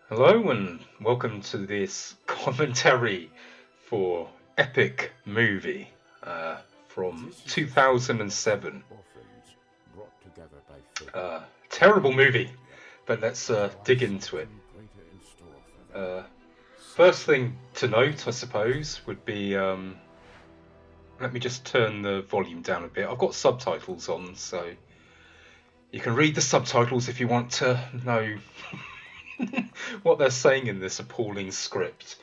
Hello and welcome to this commentary for Epic Movie from 2007. Terrible movie, but let's dig into it. Uh, First thing to note, I suppose, would be let me just turn the volume down a bit. I've got subtitles on, so you can read the subtitles if you want to know what they're saying in this appalling script.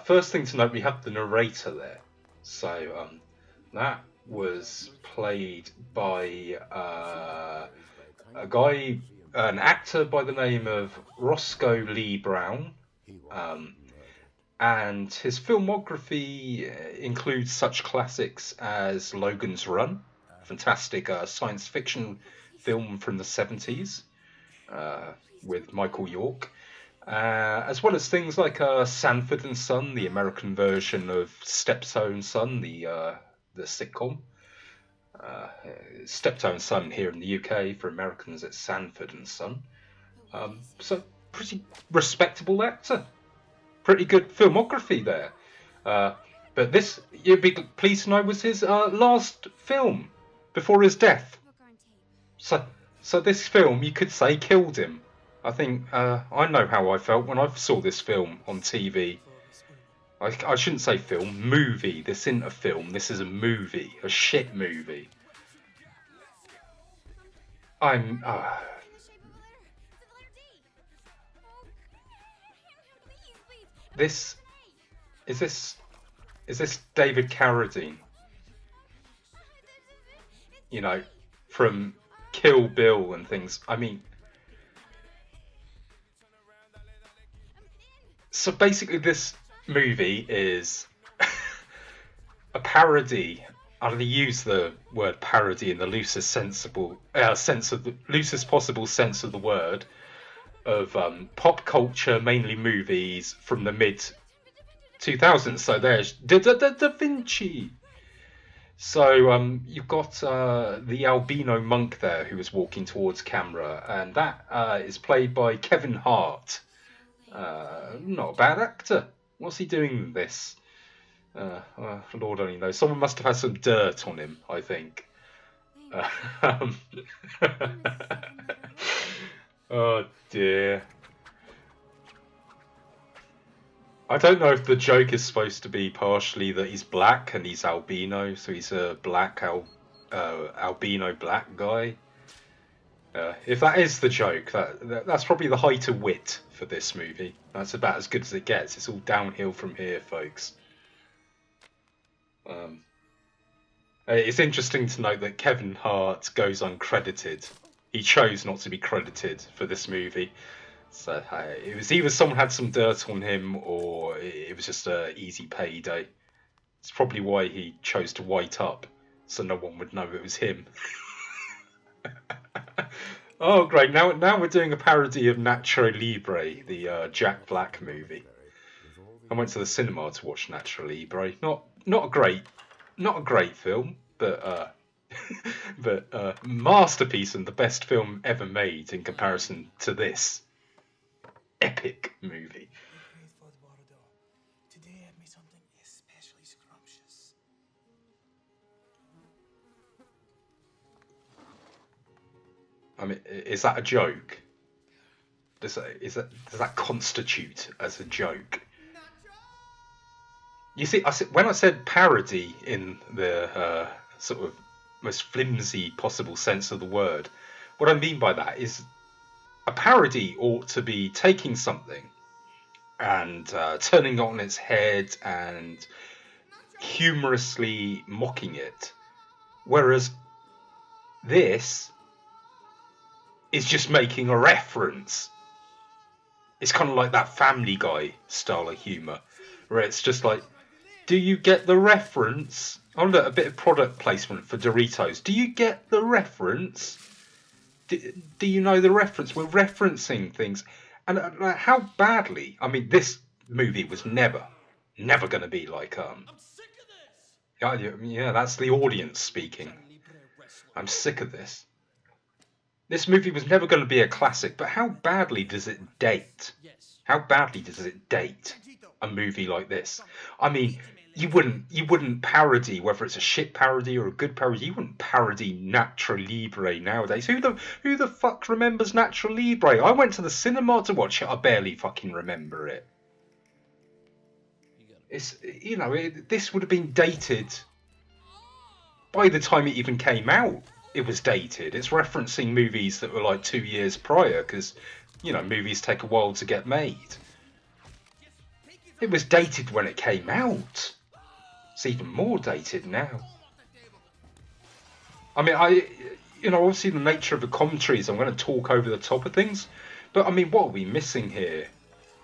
First thing to note, we have the narrator there. So that was played by an actor by the name of Roscoe Lee Brown. And his filmography includes such classics as Logan's Run, a fantastic science fiction film from the 70s with Michael York, as well as things like Sanford and Son, the American version of Steptoe Son, the sitcom. Steptoe Son here in the UK, for Americans it's Sanford and Son. So pretty respectable actor, pretty good filmography there. But this, you'd be pleased to know, was his last film before his death. So this film, you could say, killed him. I think I know how I felt when I saw this film on TV. I shouldn't say film, movie. This isn't a film. This is a movie, a shit movie. I'm. This is this David Carradine. You know, from Kill Bill and things. I mean, so basically, this movie is a parody. I use the word parody in the loosest loosest possible sense of the word, of pop culture, mainly movies from the mid 2000s. So there's Da Vinci. So you've got the albino monk there who is walking towards camera, and that is played by Kevin Hart. Not a bad actor. What's he doing in this? Lord only knows. Someone must have had some dirt on him, I think. Um, oh dear. I don't know if the joke is supposed to be partially that he's black and he's albino, so he's a albino black guy. If that is the joke, that's probably the height of wit for this movie. That's about as good as it gets. It's all downhill from here, folks. It's interesting to note that Kevin Hart goes uncredited. He chose not to be credited for this movie. So it was either someone had some dirt on him or it was just an easy payday. It's probably why he chose to white up, so no one would know it was him. Oh, great. Now we're doing a parody of Nacho Libre, the Jack Black movie. I went to the cinema to watch Nacho Libre. Not a great film, but but masterpiece and the best film ever made in comparison to this epic movie. Today I made something especially scrumptious. I mean, is that a joke? Does that constitute as a joke? You see, when I said parody in the sort of most flimsy possible sense of the word, what I mean by that is a parody ought to be taking something and turning it on its head and humorously mocking it, whereas this is just making a reference. It's kind of like that Family Guy style of humour, where it's just like, do you get the reference? Oh look, a bit of product placement for Doritos. Do you get the reference? Do you know the reference? We're referencing things. And how badly, I mean, this movie was never going to be like, yeah, that's the audience speaking. I'm sick of this. This movie was never going to be a classic, but how badly does it date? How badly does it date a movie like this? I mean, you wouldn't parody, whether it's a shit parody or a good parody. You wouldn't parody Nacho Libre nowadays. Who the fuck remembers Nacho Libre? I went to the cinema to watch it. I barely fucking remember it. It's this would have been dated by the time it even came out. It was dated. It's referencing movies that were like 2 years prior, because movies take a while to get made. It was dated when it came out. It's even more dated now. I mean, obviously the nature of the commentary is I'm going to talk over the top of things, but I mean, what are we missing here?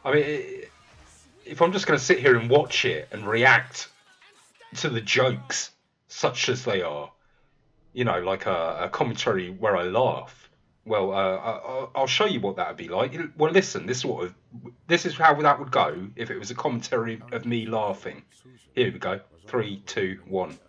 I mean, if I'm just going to sit here and watch it and react to the jokes such as they are, like a commentary where I laugh, well, I'll show you what that would be like. Well, listen, this is how that would go if it was a commentary of me laughing. Here we go. 3, 2, 1.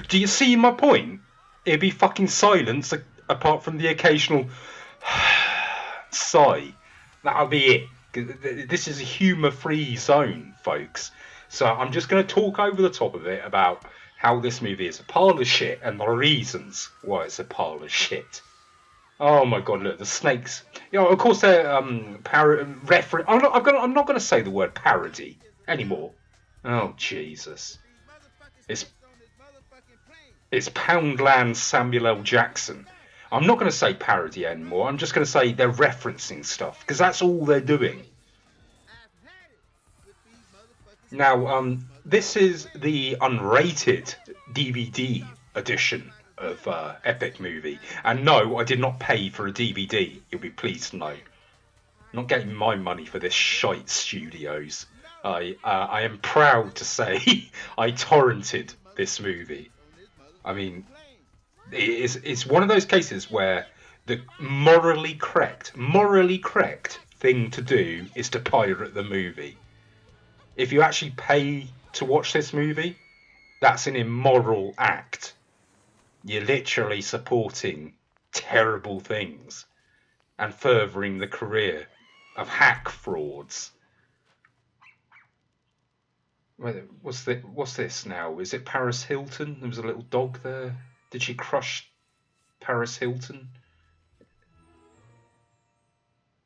Do you see my point? It'd be fucking silence apart from the occasional sigh. That'll be it. This is a humour-free zone, folks. So I'm just going to talk over the top of it about how this movie is a pile of shit and the reasons why it's a pile of shit. Oh my god, look, the snakes. Of course they're I'm not going to say the word parody anymore. Oh, Jesus. It's Poundland Samuel L. Jackson. I'm not going to say parody anymore. I'm just going to say they're referencing stuff, because that's all they're doing. Now, this is the unrated DVD edition of Epic Movie. And no, I did not pay for a DVD. You'll be pleased to know. I'm not getting my money for this shite studios. I am proud to say I torrented this movie. I mean, it's one of those cases where the morally correct thing to do is to pirate the movie. If you actually pay to watch this movie, that's an immoral act. You're literally supporting terrible things and furthering the career of hack frauds. What's this now? Is it Paris Hilton? There was a little dog there. Did she crush Paris Hilton?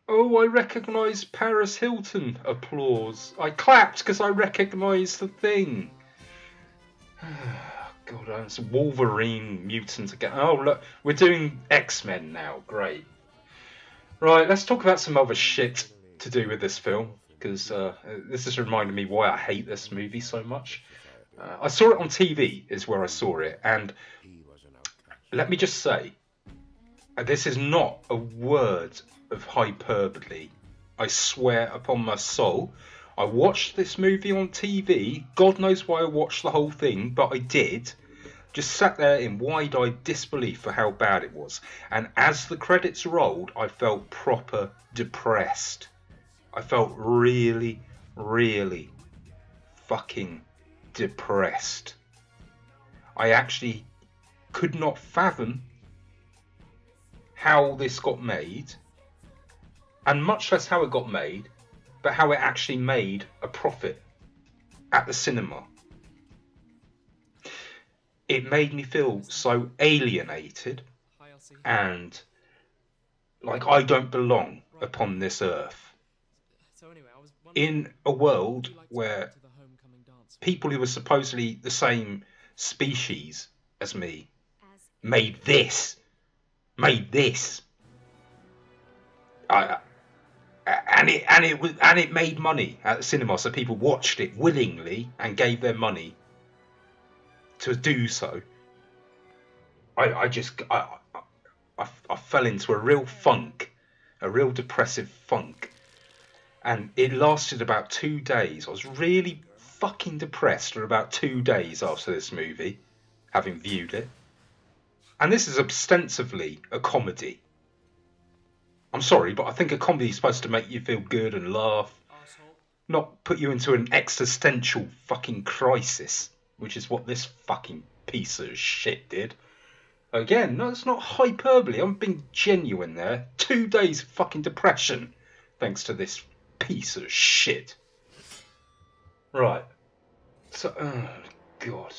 Oh, I recognise Paris Hilton. Applause. I clapped because I recognised the thing. God, it's Wolverine mutant again. Oh, look, we're doing X-Men now. Great. Right, let's talk about some other shit to do with this film, because this has reminded me why I hate this movie so much. I saw it on TV, is where I saw it, and let me just say, this is not a word of hyperbole. I swear upon my soul. I watched this movie on TV. God knows why I watched the whole thing, but I did. Just sat there in wide-eyed disbelief for how bad it was. And as the credits rolled, I felt proper depressed. I felt really, really fucking depressed. I actually could not fathom how this got made, and much less how it got made, but how it actually made a profit at the cinema. It made me feel so alienated and like I don't belong upon this earth. In a world where people who were supposedly the same species as me made this. and it made money at the cinema, so people watched it willingly and gave their money to do so. I fell into a real funk, a real depressive funk, and it lasted about 2 days. I was really fucking depressed for about 2 days after this movie, having viewed it. And this is ostensibly a comedy. I'm sorry, but I think a comedy is supposed to make you feel good and laugh, not put you into an existential fucking crisis, which is what this fucking piece of shit did. Again, no, it's not hyperbole. I'm being genuine there. 2 days of fucking depression, thanks to this piece of shit. Right. So, oh God.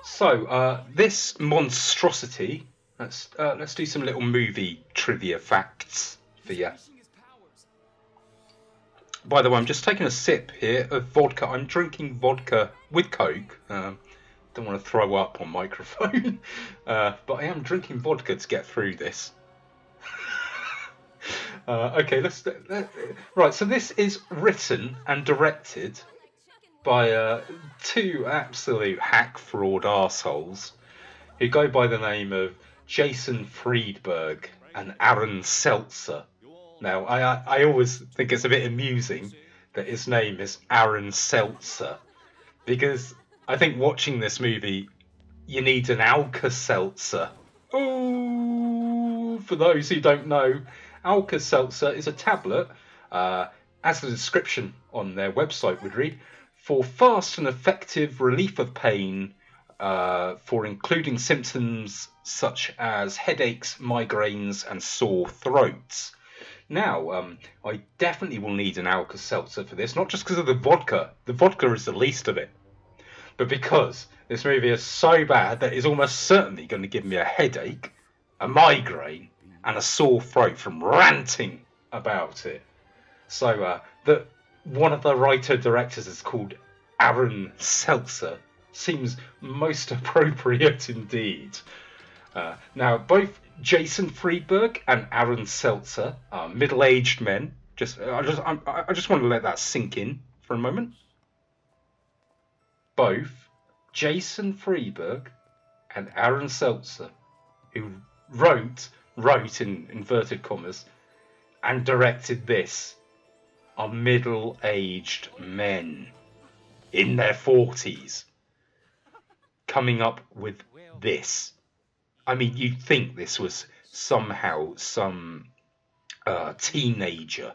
So, this monstrosity. Let's do some little movie trivia facts for you. By the way, I'm just taking a sip here of vodka. I'm drinking vodka with Coke. Don't want to throw up on microphone, but I am drinking vodka to get through this. Okay, right. So this is written and directed by two absolute hack fraud arseholes who go by the name of Jason Friedberg and Aaron Seltzer. Now, I always think it's a bit amusing that his name is Aaron Seltzer, because I think watching this movie, you need an Alka-Seltzer. Oh, for those who don't know, Alka-Seltzer is a tablet, as the description on their website would read, for fast and effective relief of pain, for including symptoms such as headaches, migraines, and sore throats. Now, I definitely will need an Alka-Seltzer for this, not just because of the vodka. The vodka is the least of it. But because this movie is so bad that it's almost certainly going to give me a headache, a migraine, and a sore throat from ranting about it. So, one of the writer-directors is called Aaron Seltzer. Seems most appropriate indeed. Now, both Jason Friedberg and Aaron Seltzer are middle-aged men. I just want to let that sink in for a moment. Both Jason Friedberg and Aaron Seltzer, who wrote in inverted commas, and directed this, are middle-aged men in their 40s coming up with this. I mean, you'd think this was somehow some teenager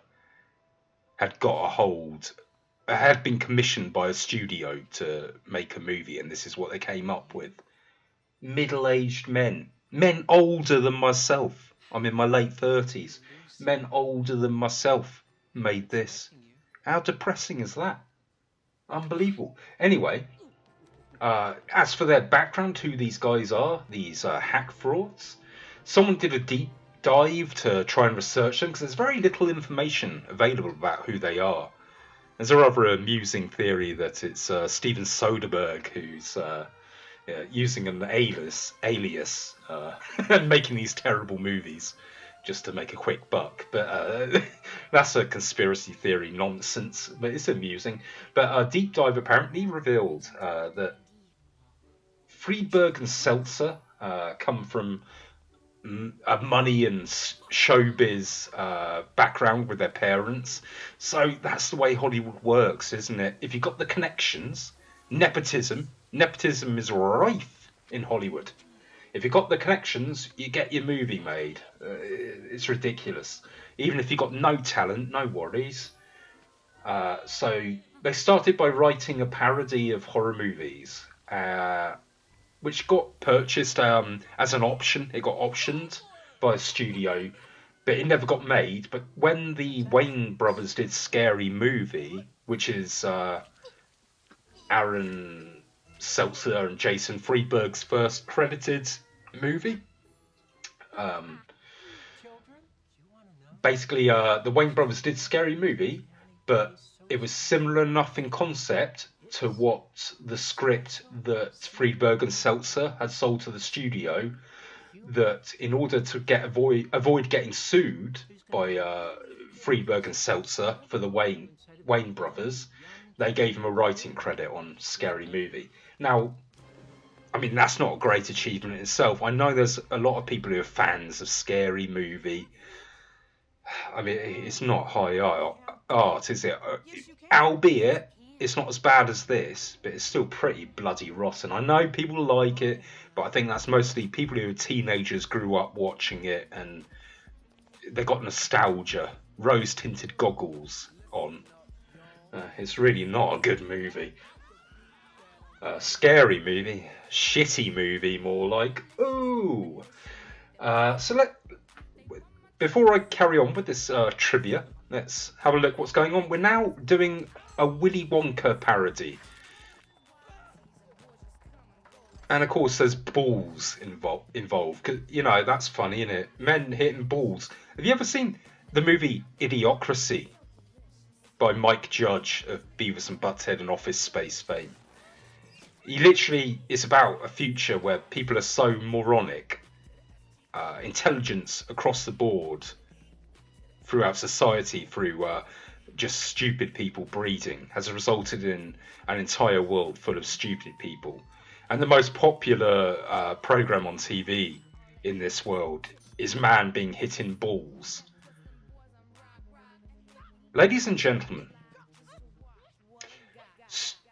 had got a hold, had been commissioned by a studio to make a movie, and this is what they came up with. Middle-aged men older than myself. I'm in my late 30s. Men older than myself made this. How depressing is that? Unbelievable. Anyway, as for their background, who these guys are, these hack frauds, someone did a deep dive to try and research them because there's very little information available about who they are. There's a rather amusing theory that it's Steven Soderbergh who's using an alias and making these terrible movies just to make a quick buck. But that's a conspiracy theory nonsense, but it's amusing. But a deep dive apparently revealed that Friedberg and Seltzer come from a money and showbiz background with their parents. So that's the way Hollywood works, isn't it? If you've got the connections, nepotism is rife in Hollywood. If you've got the connections, you get your movie made. It's ridiculous. Even if you've got no talent, no worries. So they started by writing a parody of horror movies, which got purchased as an option. It got optioned by a studio, but it never got made. But when the Wayne brothers did Scary Movie, which is Aaron Seltzer and Jason Friedberg's first credited movie, basically the Wayne brothers did Scary Movie, but it was similar enough in concept to what the script that Friedberg and Seltzer had sold to the studio, that in order to avoid getting sued by Friedberg and Seltzer for the Wayne brothers, they gave him a writing credit on Scary Movie. Now, I mean, that's not a great achievement in itself. I know there's a lot of people who are fans of Scary Movie. I mean, it's not high art, is it? Albeit, it's not as bad as this, but it's still pretty bloody rotten. I know people like it, but I think that's mostly people who are teenagers grew up watching it and they got nostalgia, rose-tinted goggles on. It's really not a good movie. Scary movie, shitty movie, more like. Ooh. Before I carry on with this trivia, let's have a look what's going on. We're now doing a Willy Wonka parody. And of course there's balls involved. Cause, you know, that's funny, isn't it? Men hitting balls. Have you ever seen the movie Idiocracy by Mike Judge of Beavis and Butthead and Office Space fame? He literally is about a future where people are so moronic, intelligence across the board throughout society through just stupid people breeding has resulted in an entire world full of stupid people. And the most popular program on TV in this world is man being hit in balls. Ladies and gentlemen,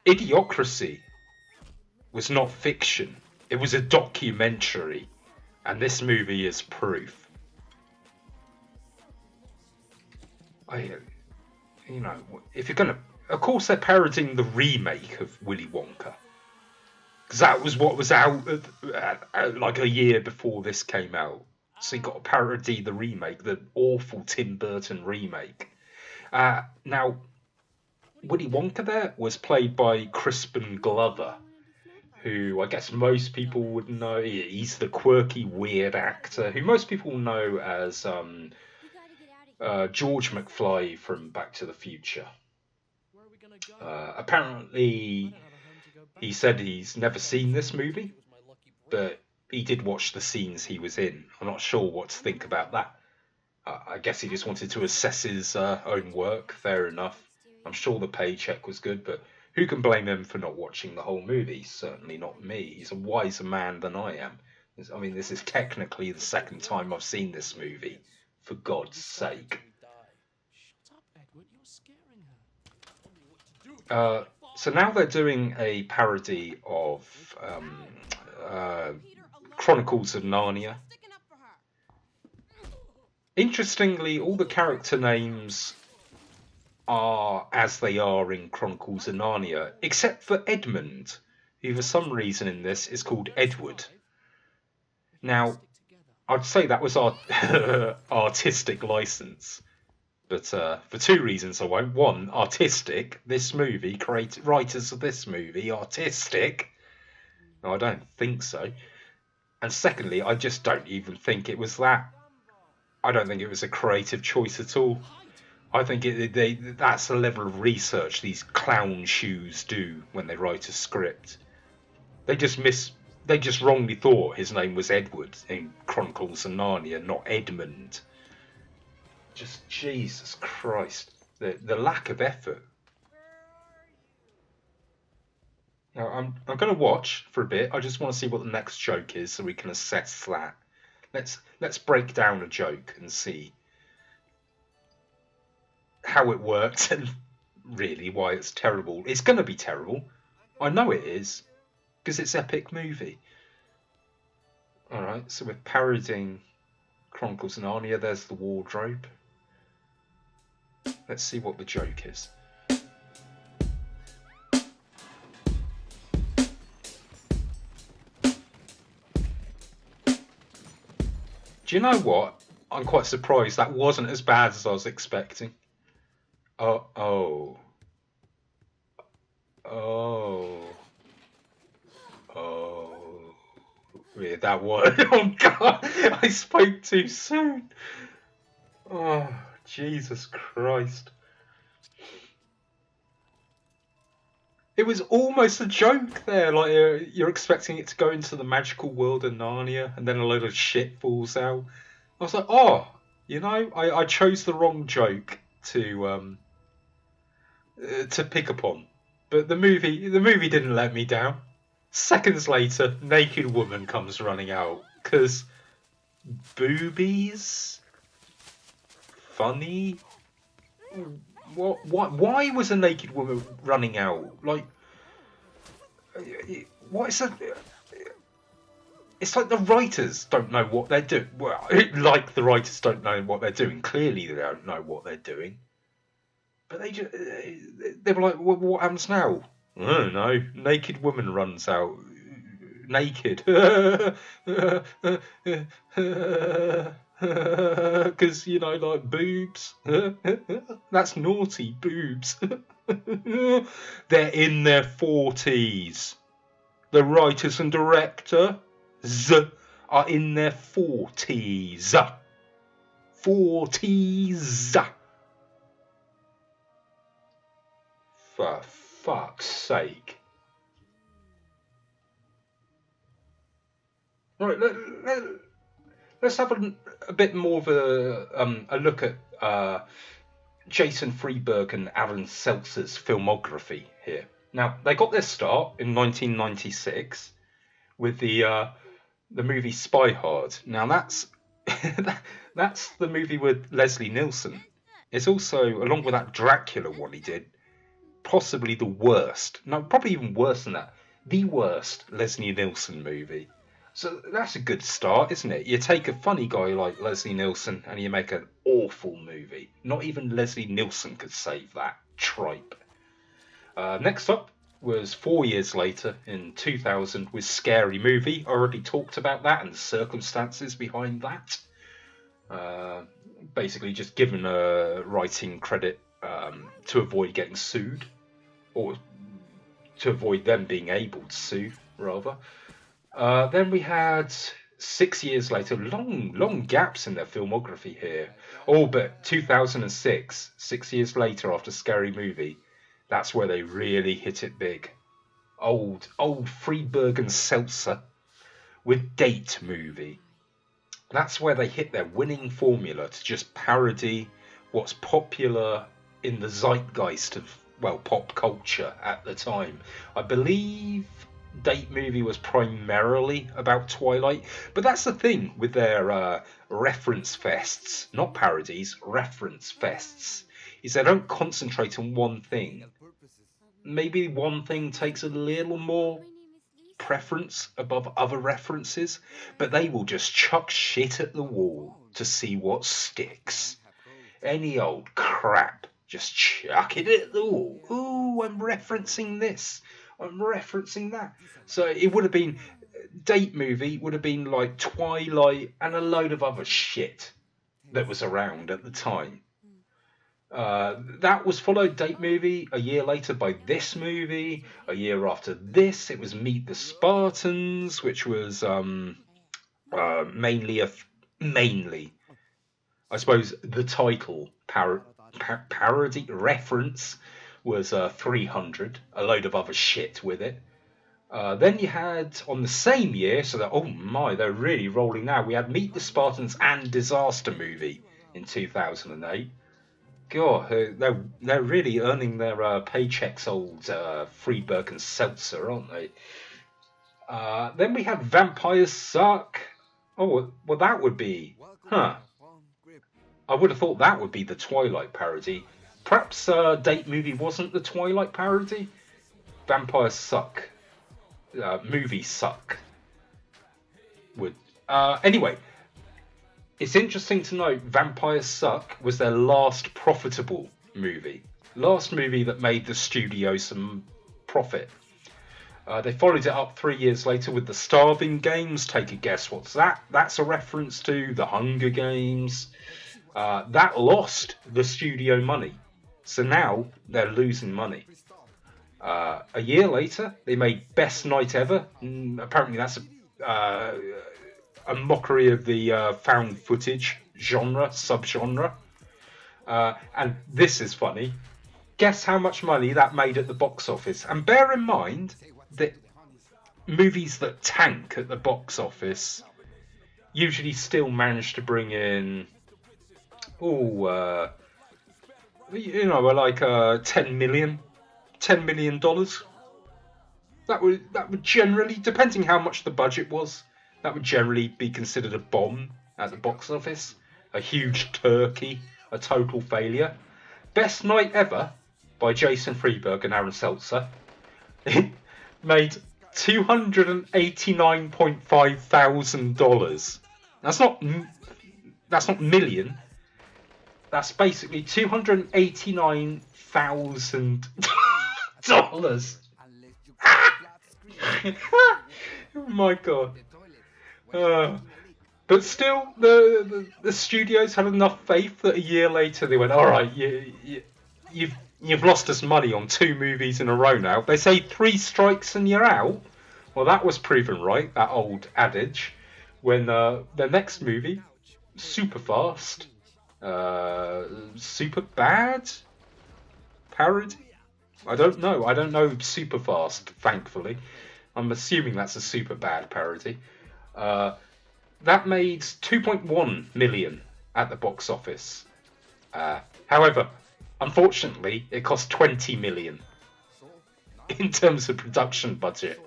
Idiocracy was not fiction. It was a documentary. And this movie is proof. You know, if you're gonna... Of course they're parodying the remake of Willy Wonka. Because that was what was out like a year before this came out. So you got to parody the remake, the awful Tim Burton remake. Now, Willy Wonka there was played by Crispin Glover, who I guess most people would know. He's the quirky, weird actor who most people know as George McFly from Back to the Future. Apparently, he said he's never seen this movie, but he did watch the scenes he was in. I'm not sure what to think about that. I guess he just wanted to assess his own work. Fair enough. I'm sure the paycheck was good, but who can blame him for not watching the whole movie? Certainly not me. He's a wiser man than I am. I mean, this is technically the second time I've seen this movie. For God's sake. So now they're doing a parody of Chronicles of Narnia. Interestingly, all the character names are as they are in Chronicles of Narnia, except for Edmund, who for some reason in this is called Edward. Now, I'd say that was our artistic license, but for two reasons I won't. One, artistic. This movie, writers of this movie, artistic. No, I don't think so. And secondly, I just don't even think it was that. I don't think it was a creative choice at all. I think that's the level of research these clown shoes do when they write a script. They just wrongly thought his name was Edward in Chronicles of Narnia, not Edmund. Just Jesus Christ, the lack of effort. Now I'm going to watch for a bit. I just want to see what the next joke is so we can assess that. Let's break down a joke and see how it worked and really why it's terrible. It's going to be terrible. I know it is, because it's epic movie. Alright, so we're parodying Chronicles of Narnia. There's the wardrobe. Let's see what the joke is. Do you know what? I'm quite surprised that wasn't as bad as I was expecting. Oh. Yeah, that one. Oh, God. I spoke too soon. Oh, Jesus Christ. It was almost a joke there. Like you're expecting it to go into the magical world of Narnia, and then a load of shit falls out. I was like, oh, I chose the wrong joke to pick upon. But the movie didn't let me down. Seconds later, naked woman comes running out because boobies, funny. What? Why was a naked woman running out? Like, what is that? It's like the writers don't know what they're doing. Well, like the writers don't know what they're doing. Clearly, they don't know what they're doing. But they were like, well, what happens now? I don't know. Naked woman runs out. Naked. Because, like boobs. That's naughty, boobs. They're in their 40s. The writers and directors are in their 40s. 40s. For fuck's sake. Right, let's have a bit more of a look at Jason Freeberg and Aaron Seltzer's filmography here. Now, they got their start in 1996 with the movie Spy Hard. Now, that's that's the movie with Leslie Nielsen. It's also, along with that Dracula one he did, possibly the worst. No, probably even worse than that. The worst Leslie Nielsen movie. So that's a good start, isn't it? You take a funny guy like Leslie Nielsen and you make an awful movie. Not even Leslie Nielsen could save that tripe. Next up was 4 years later in 2000 with Scary Movie. I already talked about that and the circumstances behind that. Basically just given a writing credit to avoid getting sued. Or to avoid them being able to sue, rather. Then we had 6 years later, long gaps in their filmography here. Oh, but 2006, 6 years later after Scary Movie, that's where they really hit it big. Old Freeberg and Seltzer with Date Movie. That's where they hit their winning formula to just parody what's popular in the zeitgeist of, well, pop culture at the time. I believe Date Movie was primarily about Twilight, but that's the thing with their reference fests, not parodies, reference fests, is they don't concentrate on one thing. Maybe one thing takes a little more preference above other references, but they will just chuck shit at the wall to see what sticks. Any old crap, just chuck it at the wall. Ooh, I'm referencing this. I'm referencing that. So it would have been, Date Movie would have been like Twilight and a load of other shit that was around at the time. That was followed, Date Movie, a year later by this movie. A year after this, it was Meet the Spartans, which was mainly, I suppose, the title parody reference was 300, a load of other shit with it. Then you had, on the same year, so that, oh my, they're really rolling now, we had Meet the Spartans and Disaster Movie in 2008. God, they're really earning their paychecks, old Freeberg and Seltzer, aren't they? Then we had Vampires Suck. Oh, well, that would be... Huh. I would have thought that would be the Twilight parody. Perhaps Date Movie wasn't the Twilight parody? Vampires Suck. Movie Suck. Anyway... It's interesting to note Vampires Suck was their last profitable movie. Last movie that made the studio some profit. They followed it up 3 years later with The Starving Games. Take a guess what's that? That's a reference to The Hunger Games. That lost the studio money. So now they're losing money. A year later, they made Best Night Ever. Apparently that's a mockery of the found footage genre, subgenre. And this is funny. Guess how much money that made at the box office. And bear in mind that movies that tank at the box office usually still manage to bring in, like $10 million. That would generally, depending how much the budget was, that would generally be considered a bomb at the box office. A huge turkey, a total failure. Best Night Ever by Jason Freeberg and Aaron Seltzer. It made $289.5 thousand. That's not million. That's basically $289,000. Oh my god. But still, the studios had enough faith that a year later they went, all right, you've lost us money on 2 movies in a row now. They say 3 strikes and you're out. Well, that was proven right, that old adage. When the next movie, Super Fast, Super Bad parody? I don't know Super Fast, thankfully. I'm assuming that's a Super Bad parody. That made 2.1 million at the box office. However, unfortunately, it cost 20 million in terms of production budget.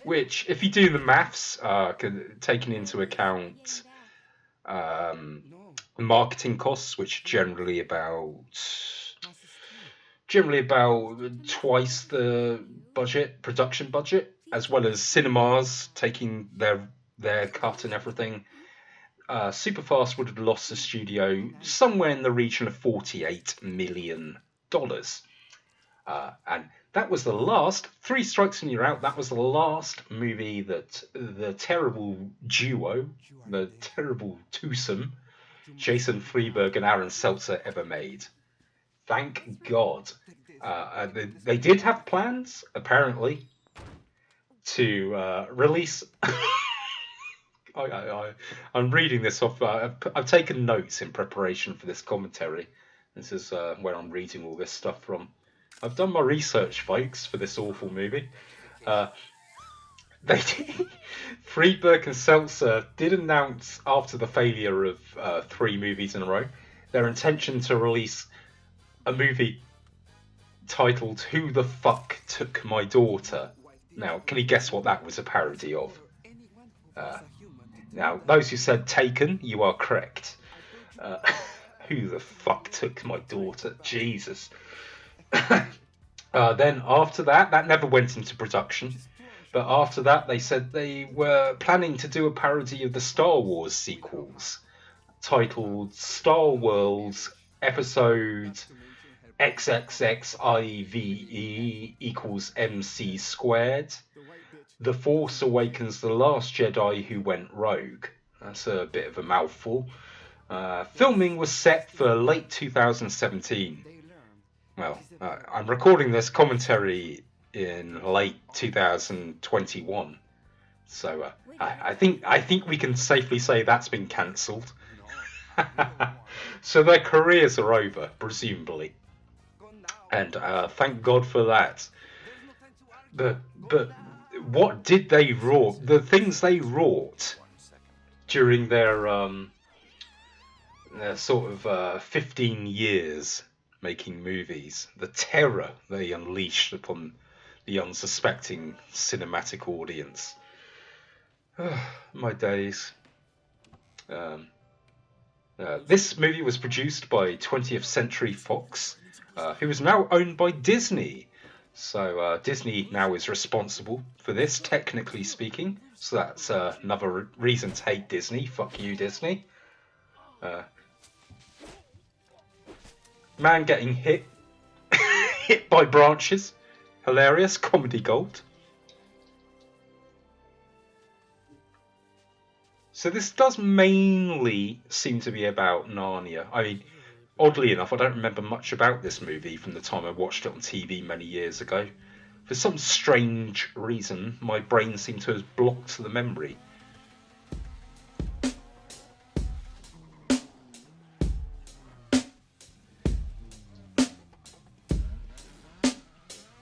Which, if you do the maths, taking into account marketing costs, which are generally about twice the production budget, as well as cinemas taking their cut and everything, Superfast would have lost the studio somewhere in the region of $48 million. And that was the last, 3 strikes and you're out, that was the last movie that the terrible duo, the terrible twosome, Jason Freeberg and Aaron Seltzer ever made. Thank God. They did have plans, apparently, to release... I'm reading this off. I've taken notes in preparation for this commentary. This is where I'm reading all this stuff from. I've done my research, folks, for this awful movie. Freeberg and Seltzer did announce, after the failure of 3 movies in a row, their intention to release a movie titled Who the Fuck Took My Daughter? Now, can you guess what that was a parody of? Now, those who said Taken, you are correct. Who the fuck took my daughter? Jesus. Then after that never went into production. But after that, they said they were planning to do a parody of the Star Wars sequels, titled Star Wars Episode XXXIVE equals MC squared. The Force Awakens The Last Jedi Who Went Rogue. That's a bit of a mouthful. Filming was set for late 2017. Well, I'm recording this commentary in late 2021. So I think we can safely say that's been cancelled. So their careers are over, presumably. And thank God for that. But what did they wrought? The things they wrought during their sort of 15 years making movies, the terror they unleashed upon the unsuspecting cinematic audience. My days. This movie was produced by 20th Century Fox, who is now owned by Disney. So Disney now is responsible for this, technically speaking. So that's another reason to hate Disney. Fuck you, Disney. Man getting hit by branches. Hilarious. Comedy gold. So this does mainly seem to be about Narnia. I mean, oddly enough, I don't remember much about this movie from the time I watched it on TV many years ago. For some strange reason, my brain seemed to have blocked the memory.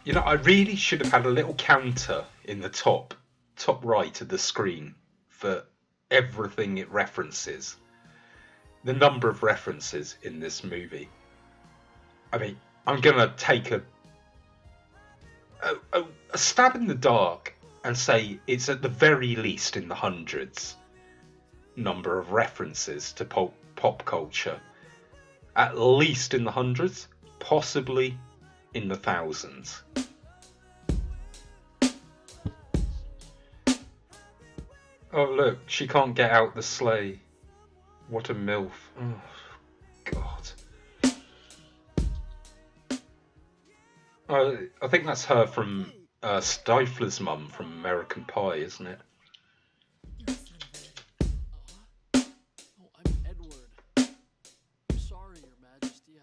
You know, I really should have had a little counter in the top right of the screen for everything it references. The number of references in this movie. I mean, I'm gonna take a stab in the dark and say it's at the very least in the hundreds number of references to pop culture. At least in the hundreds, possibly in the thousands. Oh look, she can't get out the sleigh. What a MILF. Oh, God. I think that's her from Stifler's mum from American Pie, isn't it? Oh, I'm Edward. I'm sorry, Your Majesty. I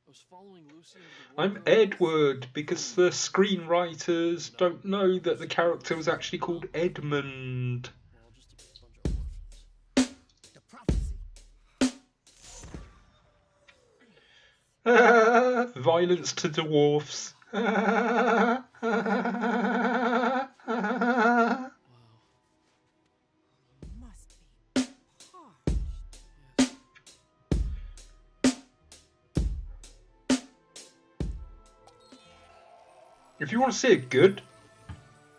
was following Lucy into the I'm wardrobe. Edward because the screenwriters don't know that the character was actually called Edmund. Well, just a bunch of orphans. The prophecy. Violence to dwarfs. Wow. Must be harsh. Yes. If you want to see a good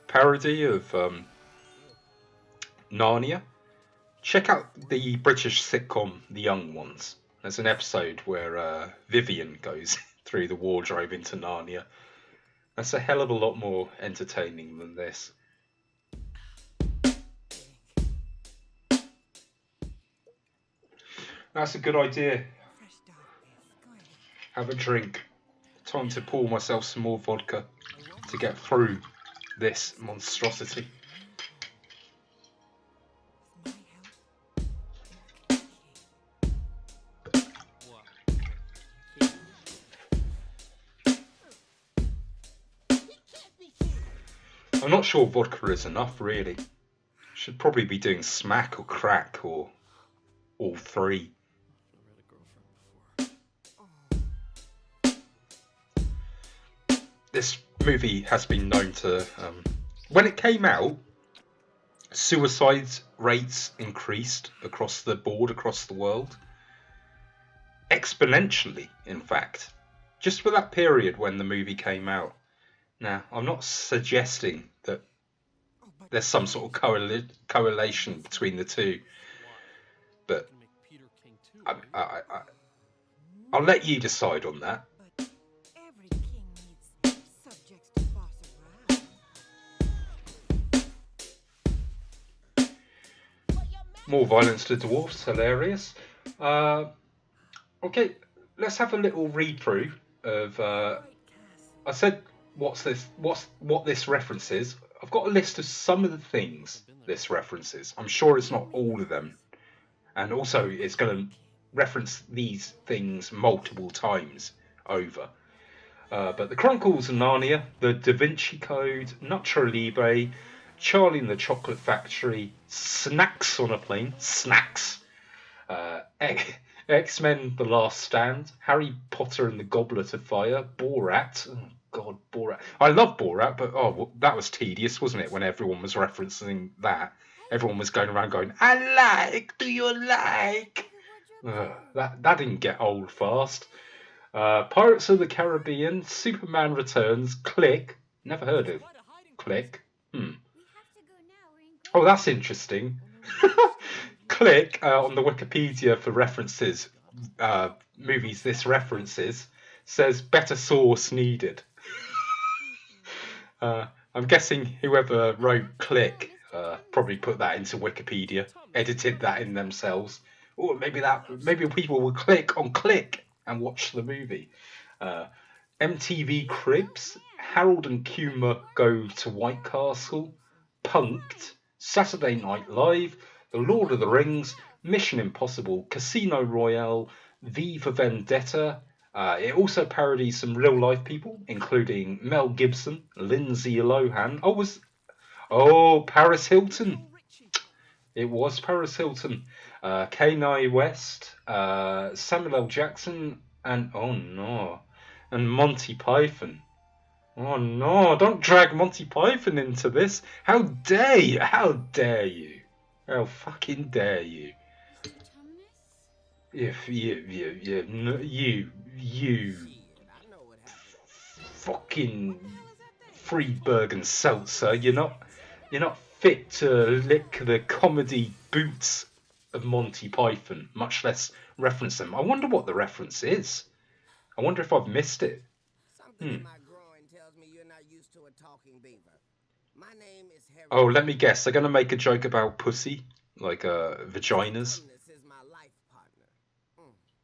parody of Narnia, check out the British sitcom The Young Ones. There's an episode where Vivian goes through the wardrobe into Narnia. That's a hell of a lot more entertaining than this. That's a good idea. Fresh darkness. Go ahead. Have a drink. Time to pour myself some more vodka to get through this monstrosity. With my help. What? I'm not sure vodka is enough, really. Should probably be doing smack or crack or all three. I've never had a girlfriend before. This movie has been known to... when it came out, suicide rates increased across the board, across the world. Exponentially, in fact. Just for that period when the movie came out. Now, I'm not suggesting that Oh, but there's some sort of correlation between the two, but Can make Peter King too. I'll let you decide on that. but every king needs subjects to boss around. More violence to dwarfs, hilarious. Okay, let's have a little read through of. Great cast. I said, what this references. I've got a list of some of the things this references. I'm sure it's not all of them, and also it's going to reference these things multiple times over. But the Chronicles of Narnia, the Da Vinci Code, Nacho Libre, Charlie and the Chocolate Factory, Snacks on a Plane, Snacks, X-Men: The Last Stand, Harry Potter and the Goblet of Fire, Borat. Oh God, Borat. I love Borat, but well, that was tedious, wasn't it? When everyone was referencing that, everyone was going around going, "I like. Do you like?" That didn't get old fast. Pirates of the Caribbean, Superman Returns, Click. Never heard of Click. Oh, that's interesting. Click on the Wikipedia for references, movies this references, says better source needed. I'm guessing whoever wrote Click probably put that into Wikipedia, edited that in themselves. Or maybe people will click on Click and watch the movie. MTV Cribs, Harold and Kumar Go to White Castle, Punked, Saturday Night Live, The Lord of the Rings, Mission Impossible, Casino Royale, V for Vendetta. It also parodies some real life people, including Mel Gibson, Lindsay Lohan. Paris Hilton. It was Paris Hilton. Kanye West, Samuel L. Jackson, and Monty Python. Oh no, don't drag Monty Python into this. How dare you? How dare you? How fucking dare you? If you fucking Friedberg and Seltzer, you're not fit to lick the comedy boots of Monty Python, much less reference them. I wonder what the reference is. I wonder if I've missed it. Oh, let me guess. They're going to make a joke about pussy, like vaginas,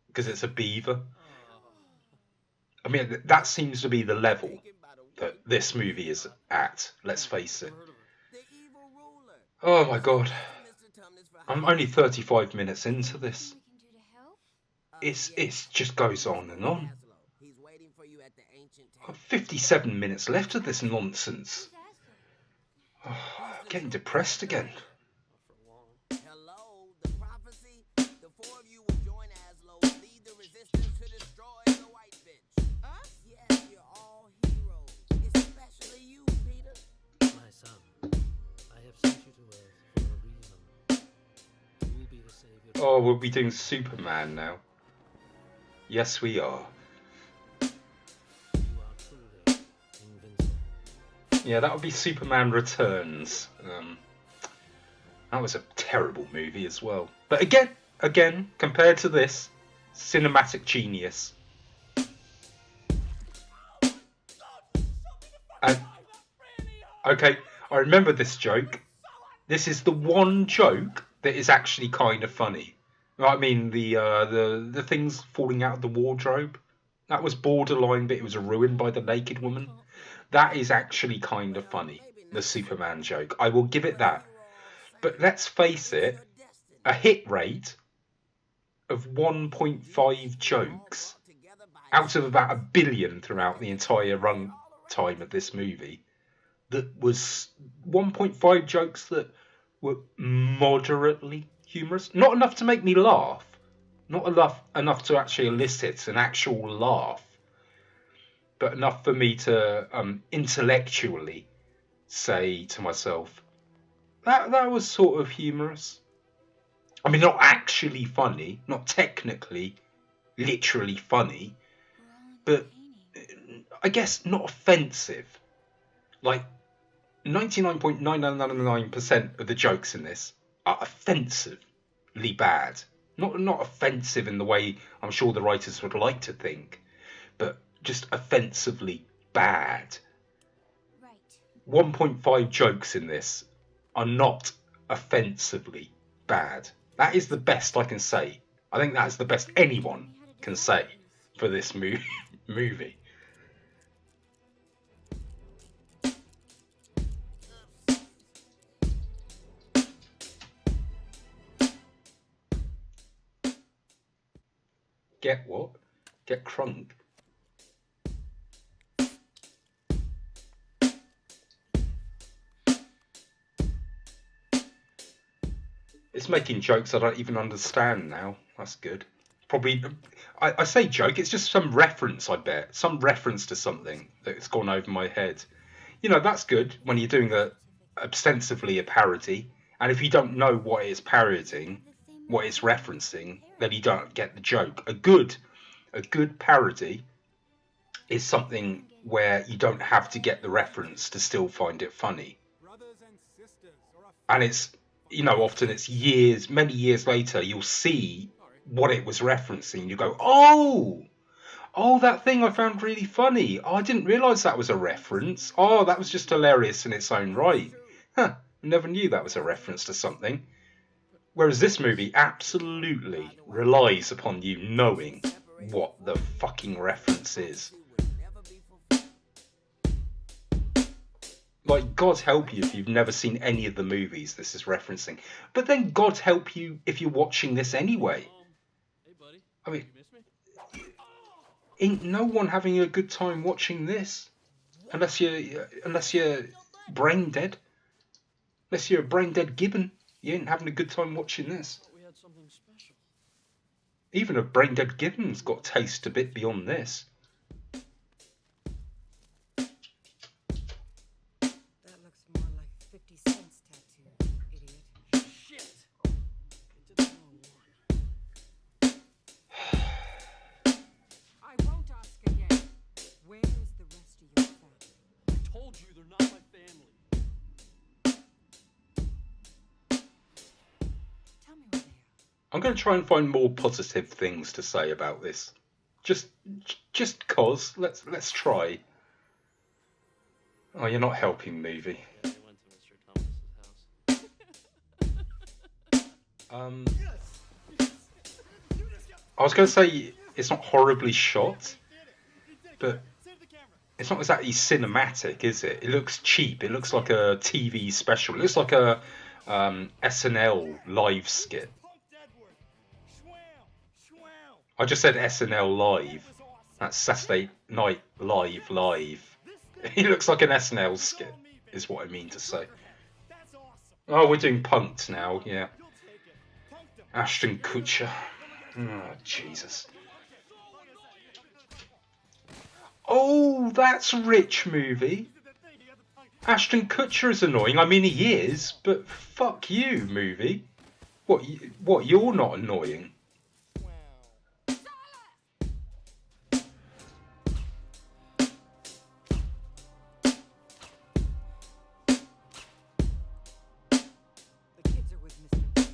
because it's a beaver. I mean, that seems to be the level that this movie is at. Let's face it. Oh my god. I'm only 35 minutes into this. It's just goes on and on. I've 57 minutes left of this nonsense. Oh, I'm getting depressed again. Hello, the prophecy. The four of you will join Aslo, lead the resistance to destroy the white bitch. Us? Yes, you're all heroes, especially you, Peter. My son, I have sent you to Earth for a reason. You will be the savior. Oh, we'll be doing Superman now. Yes, we are. You are truly invincible. Yeah, that would be Superman Returns. That was a terrible movie as well. But again, compared to this, cinematic genius. Okay, I remember this joke. This is the one joke that is actually kind of funny. I mean, the things falling out of the wardrobe. That was borderline, but it was ruined by the naked woman. That is actually kind of funny. The Superman joke. I will give it that. But let's face it, a hit rate of 1.5 jokes out of about 1 billion throughout the entire run time of this movie, that was 1.5 jokes that were moderately humorous. Not enough to make me laugh. Not enough to actually elicit an actual laugh. But enough for me to intellectually say to myself, that was sort of humorous. I mean, not actually funny, not technically, literally funny, but I guess not offensive. Like, 99.9999% of the jokes in this are offensively bad. Not offensive in the way I'm sure the writers would like to think, but just offensively bad. 1.5 jokes in this are not offensively bad. That is the best I can say. I think that is the best anyone can say for this movie. Get what? Get crunk. It's making jokes I don't even understand now. That's good. Probably, I say joke, it's just some reference, I bet. Some reference to something that's gone over my head. You know, that's good when you're doing ostensibly a parody. And if you don't know what it's parodying, what it's referencing, then you don't get the joke. A good parody is something where you don't have to get the reference to still find it funny. And it's, you know, often it's many years later, you'll see what it was referencing. You go, oh, that thing I found really funny. Oh, I didn't realise that was a reference. Oh, that was just hilarious in its own right. Huh, I never knew that was a reference to something. Whereas this movie absolutely relies upon you knowing what the fucking reference is. Like, God help you if you've never seen any of the movies this is referencing. But then God help you if you're watching this anyway. Hey, buddy. I mean, You miss me? ain't no one having a good time watching this. Unless you're brain dead. Unless you're a brain dead gibbon. You ain't having a good time watching this. Thought we had something special. Even a brain dead gibbon's got taste a bit beyond this. I'm going to try and find more positive things to say about this. Just cause. Let's try. Oh, you're not helping, movie. Yeah, they went to Mr. Thomas's house. I was going to say it's not horribly shot, but it's not exactly cinematic, is it? It looks cheap. It looks like a TV special. It looks like a SNL live skit. I just said SNL live. That's Saturday Night Live. He looks like an SNL skit, is what I mean to say. Oh, we're doing Punk'd now, yeah. Ashton Kutcher. Oh, Jesus. Oh, that's rich, movie. Ashton Kutcher is annoying. I mean, he is, but fuck you, movie. What? You're not annoying. The kids are with Mr. Thomas.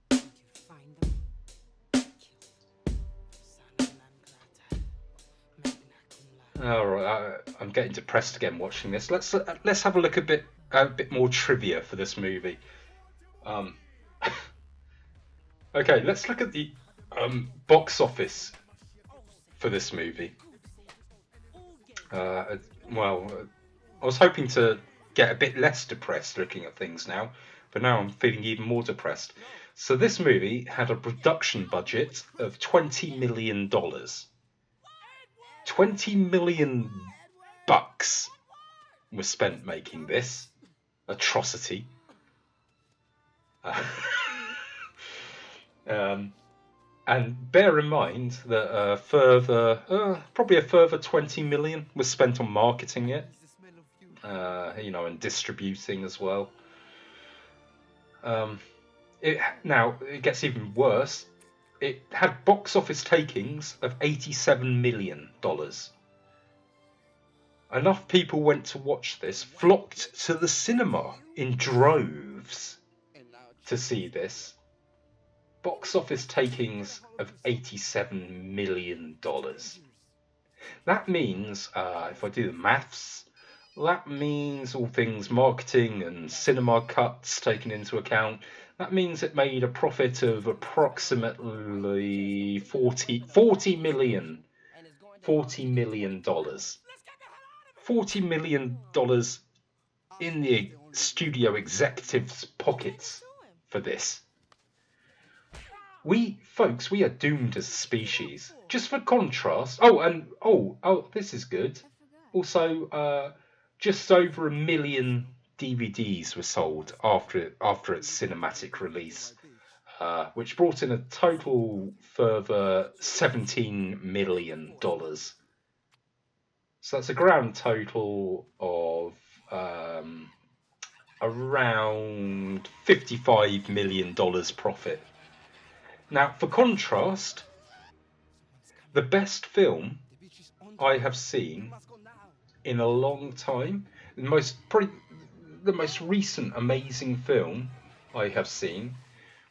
Did you find them? All right, I'm getting depressed again watching this. Let's have a look a bit more trivia for this movie. Okay, let's look at the box office for this movie. Well, I was hoping to get a bit less depressed looking at things now, but now I'm feeling even more depressed. So this movie had a production budget of $20 million. $20 million bucks was spent making this atrocity. And bear in mind that probably a further 20 million was spent on marketing it, and distributing as well. Now it gets even worse. It had box office takings of $87 million. Enough people went to watch this, flocked to the cinema in droves to see this. Box office takings of $87 million. That means, if I do the maths, that means all things marketing and cinema cuts taken into account. That means it made a profit of approximately $40 million. $40 million. $40 million in the studio executives' pockets for this. We are doomed as a species. Just for contrast. This is good. Also, just over 1 million DVDs were sold after its cinematic release, which brought in a total further $17 million. So that's a grand total of around $55 million profit. Now, for contrast, the best film I have seen in a long time, the most recent amazing film I have seen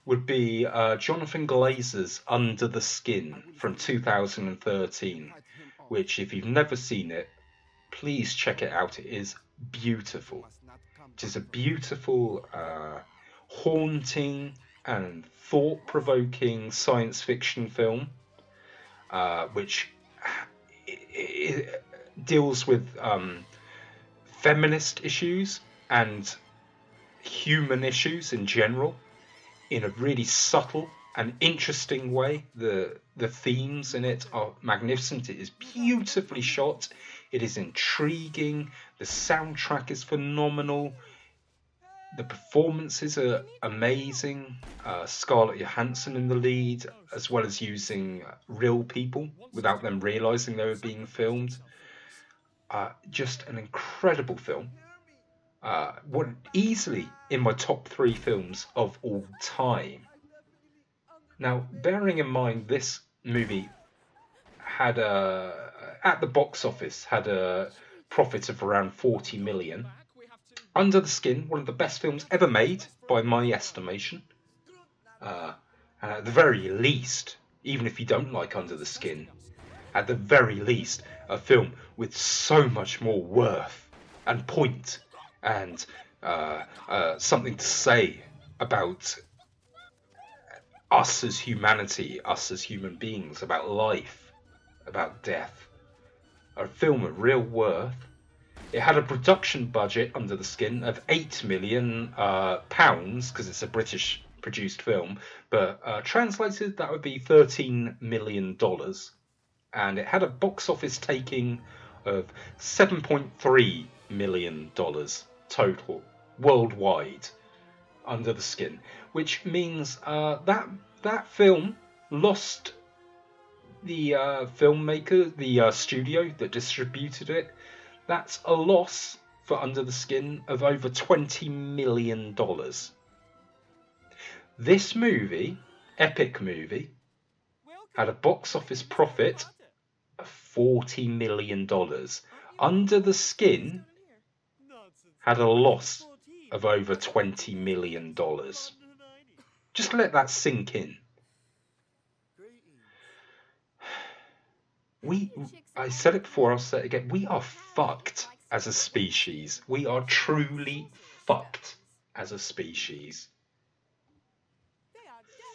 would be Jonathan Glazer's Under the Skin from 2013, which, if you've never seen it, please check it out. It is beautiful. It is a beautiful, haunting and thought-provoking science fiction film, which deals with feminist issues and human issues in general in a really subtle and interesting way. The themes in it are magnificent. It is beautifully shot. It is intriguing. The soundtrack is phenomenal. The performances are amazing. Scarlett Johansson in the lead, as well as using real people without them realising they were being filmed. Just an incredible film. Easily in my top 3 films of all time. Now, bearing in mind this movie had at the box office had a profit of around 40 million. Under the Skin, one of the best films ever made, by my estimation. And at the very least, even if you don't like Under the Skin, at the very least, a film with so much more worth and point and something to say about us as humanity, us as human beings, about life, about death. A film of real worth. It had a production budget, Under the Skin, of £8 million, because it's a British produced film, but translated that would be $13 million. And it had a box office taking of $7.3 million total worldwide, Under the Skin, which means that film lost the filmmaker, the studio that distributed it. That's a loss for Under the Skin of over $20 million. This movie, epic movie, had a box office profit of $40 million. Under the Skin had a loss of over $20 million. Just let that sink in. I said it before, I'll say it again. We are fucked as a species. We are truly fucked as a species.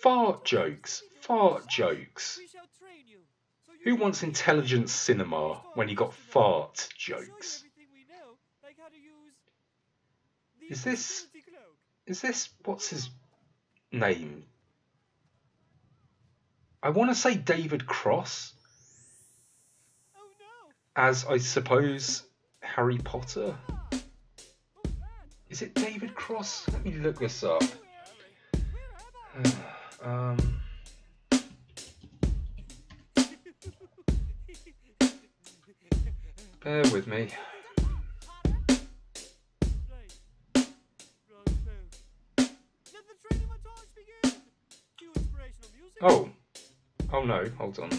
Fart jokes. Fart jokes. Who wants intelligent cinema when you got fart jokes? Is this what's his name? I want to say David Cross, as I suppose Harry Potter. Is it David Cross? Let me look this up. Bear with me. Oh no, hold on.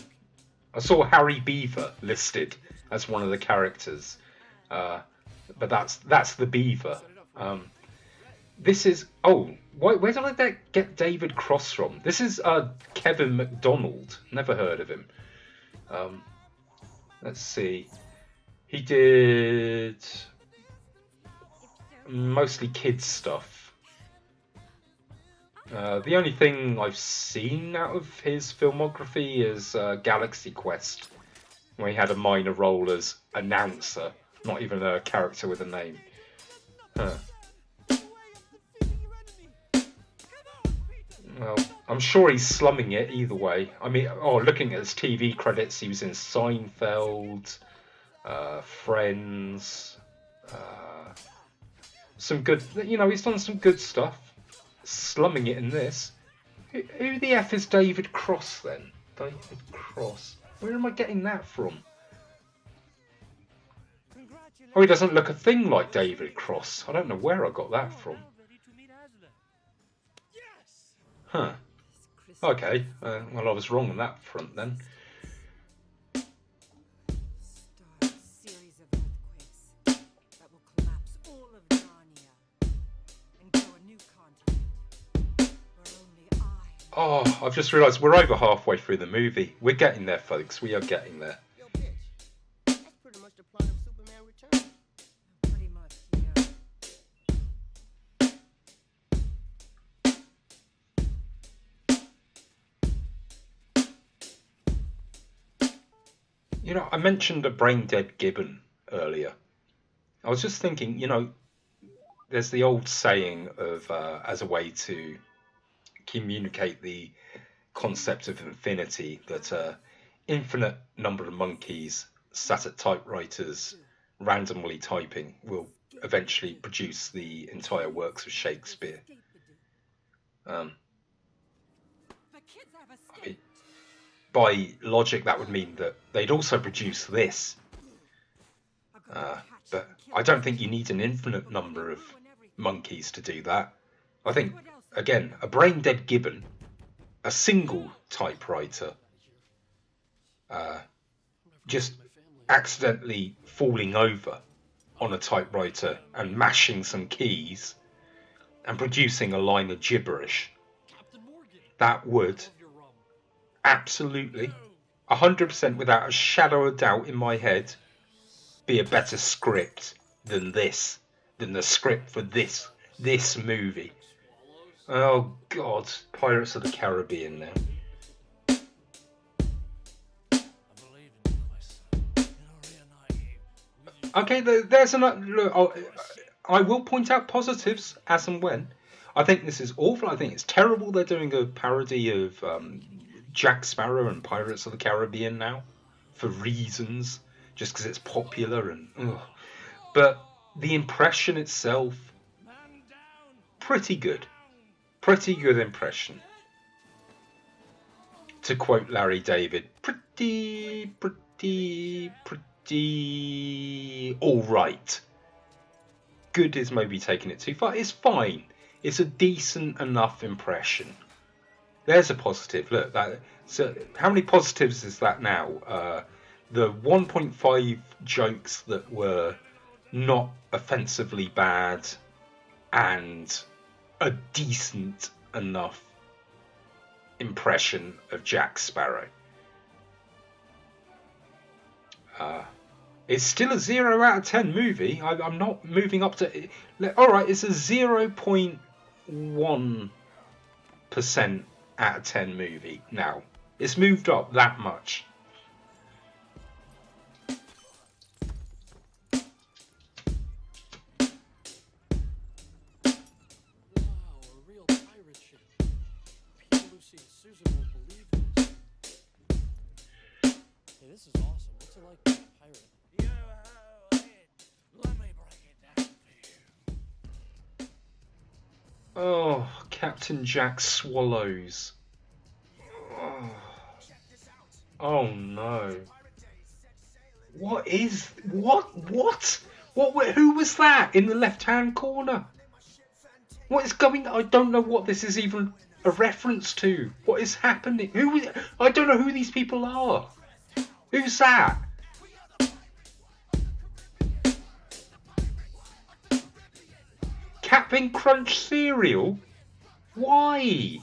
I saw Harry Beaver listed as one of the characters, but that's the Beaver. This is where did I get David Cross from? This is Kevin McDonald. Never heard of him. Let's see. He did mostly kids stuff. The only thing I've seen out of his filmography is Galaxy Quest, where he had a minor role as announcer, not even a character with a name. Well, I'm sure he's slumming it either way. I mean, looking at his TV credits, he was in Seinfeld, Friends, some good, he's done some good stuff. Slumming it in this. Who the F is David Cross then? David Cross. Where am I getting that from? Oh, he doesn't look a thing like David Cross. I don't know where I got that from. Huh. Okay. Well, I was wrong on that front then. Oh, I've just realised we're over halfway through the movie. We're getting there, folks. We are getting there. Yo, bitch. That's pretty much the plot of Superman Returns. Pretty much, yeah. I mentioned a brain-dead gibbon earlier. I was just thinking, there's the old saying of, as a way to communicate the concept of infinity, that infinite number of monkeys sat at typewriters randomly typing will eventually produce the entire works of Shakespeare. I mean, by logic, that would mean that they'd also produce this. But I don't think you need an infinite number of monkeys to do that. I think, again, a brain-dead gibbon, a single typewriter, just accidentally falling over on a typewriter and mashing some keys and producing a line of gibberish. that would Love your rum. absolutely, 100% without a shadow of doubt in my head, be a better script than this, than the script for this movie. Oh God, Pirates of the Caribbean now. Okay, there's another. Look, I will point out positives as and when. I think this is awful. I think it's terrible they're doing a parody of Jack Sparrow and Pirates of the Caribbean now, for reasons, just because it's popular and. Ugh. But the impression itself, pretty good. Pretty good impression. To quote Larry David, pretty alright. Good is maybe taking it too far. It's fine. It's a decent enough impression. There's a positive. Look, so how many positives is that now? The 1.5 jokes that were not offensively bad and a decent enough impression of Jack Sparrow. It's still a 0 out of 10 movie. I'm not moving up to... Alright, it's a 0.1% out of 10 movie now. It's moved up that much. Wow, a real pirate ship. Peter, Lucy, and Susan won't believe this. Hey, this is awesome. What's it like being a pirate? Let me break it down for you. Oh, Captain Jack Swallows. Oh no. What? Who was that in the left-hand corner? What is going on? I don't know what this is even a reference to. What is happening? I don't know who these people are. Who's that? Captain Crunch cereal? Why?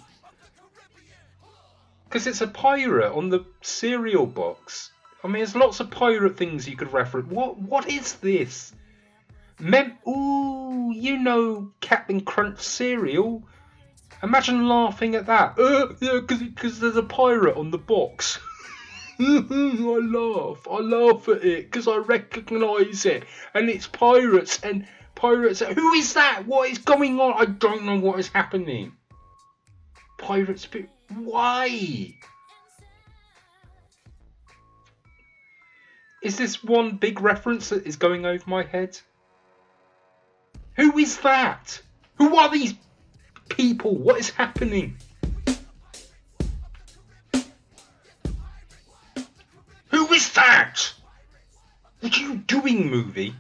Because it's a pirate on the cereal box. I mean, there's lots of pirate things you could reference. What is this? Ooh, you know Captain Crunch cereal. Imagine laughing at that. Yeah, because there's a pirate on the box. I laugh at it because I recognise it, and it's pirates and pirates. Who is that? What is going on? I don't know what is happening. Pirates, why? Is this one big reference that is going over my head? Who is that? Who are these people? What is happening? Who is that? What are you doing, movie?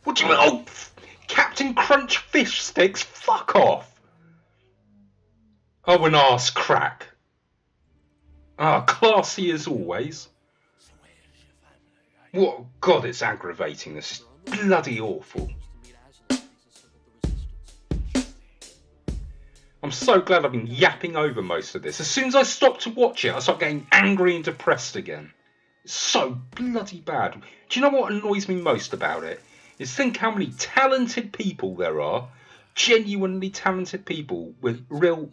What do you mean? Oh, Captain Crunch fish sticks? Fuck off. Oh, an arse crack. Classy as always. What? God, it's aggravating. This is bloody awful. I'm so glad I've been yapping over most of this. As soon as I stop to watch it, I start getting angry and depressed again. It's so bloody bad. Do you know what annoys me most about it? Is think how many talented people there are, genuinely talented people with real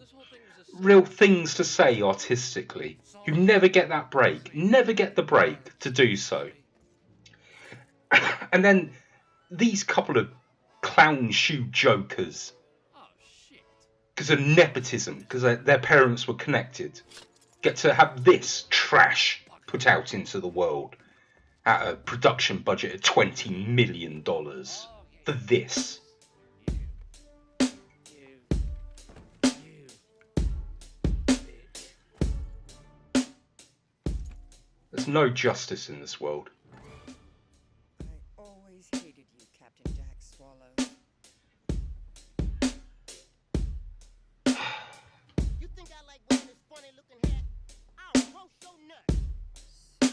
things to say artistically, who never get that break, never get the break to do so. And then these couple of clown shoe jokers, because of nepotism, because their parents were connected, get to have this trash put out into the world at a production budget of $20 million for this. There's no justice in this world. I always hated you, Captain Jack Swallow. You think I like wearing this funny looking hat? I'll roast your nuts. So,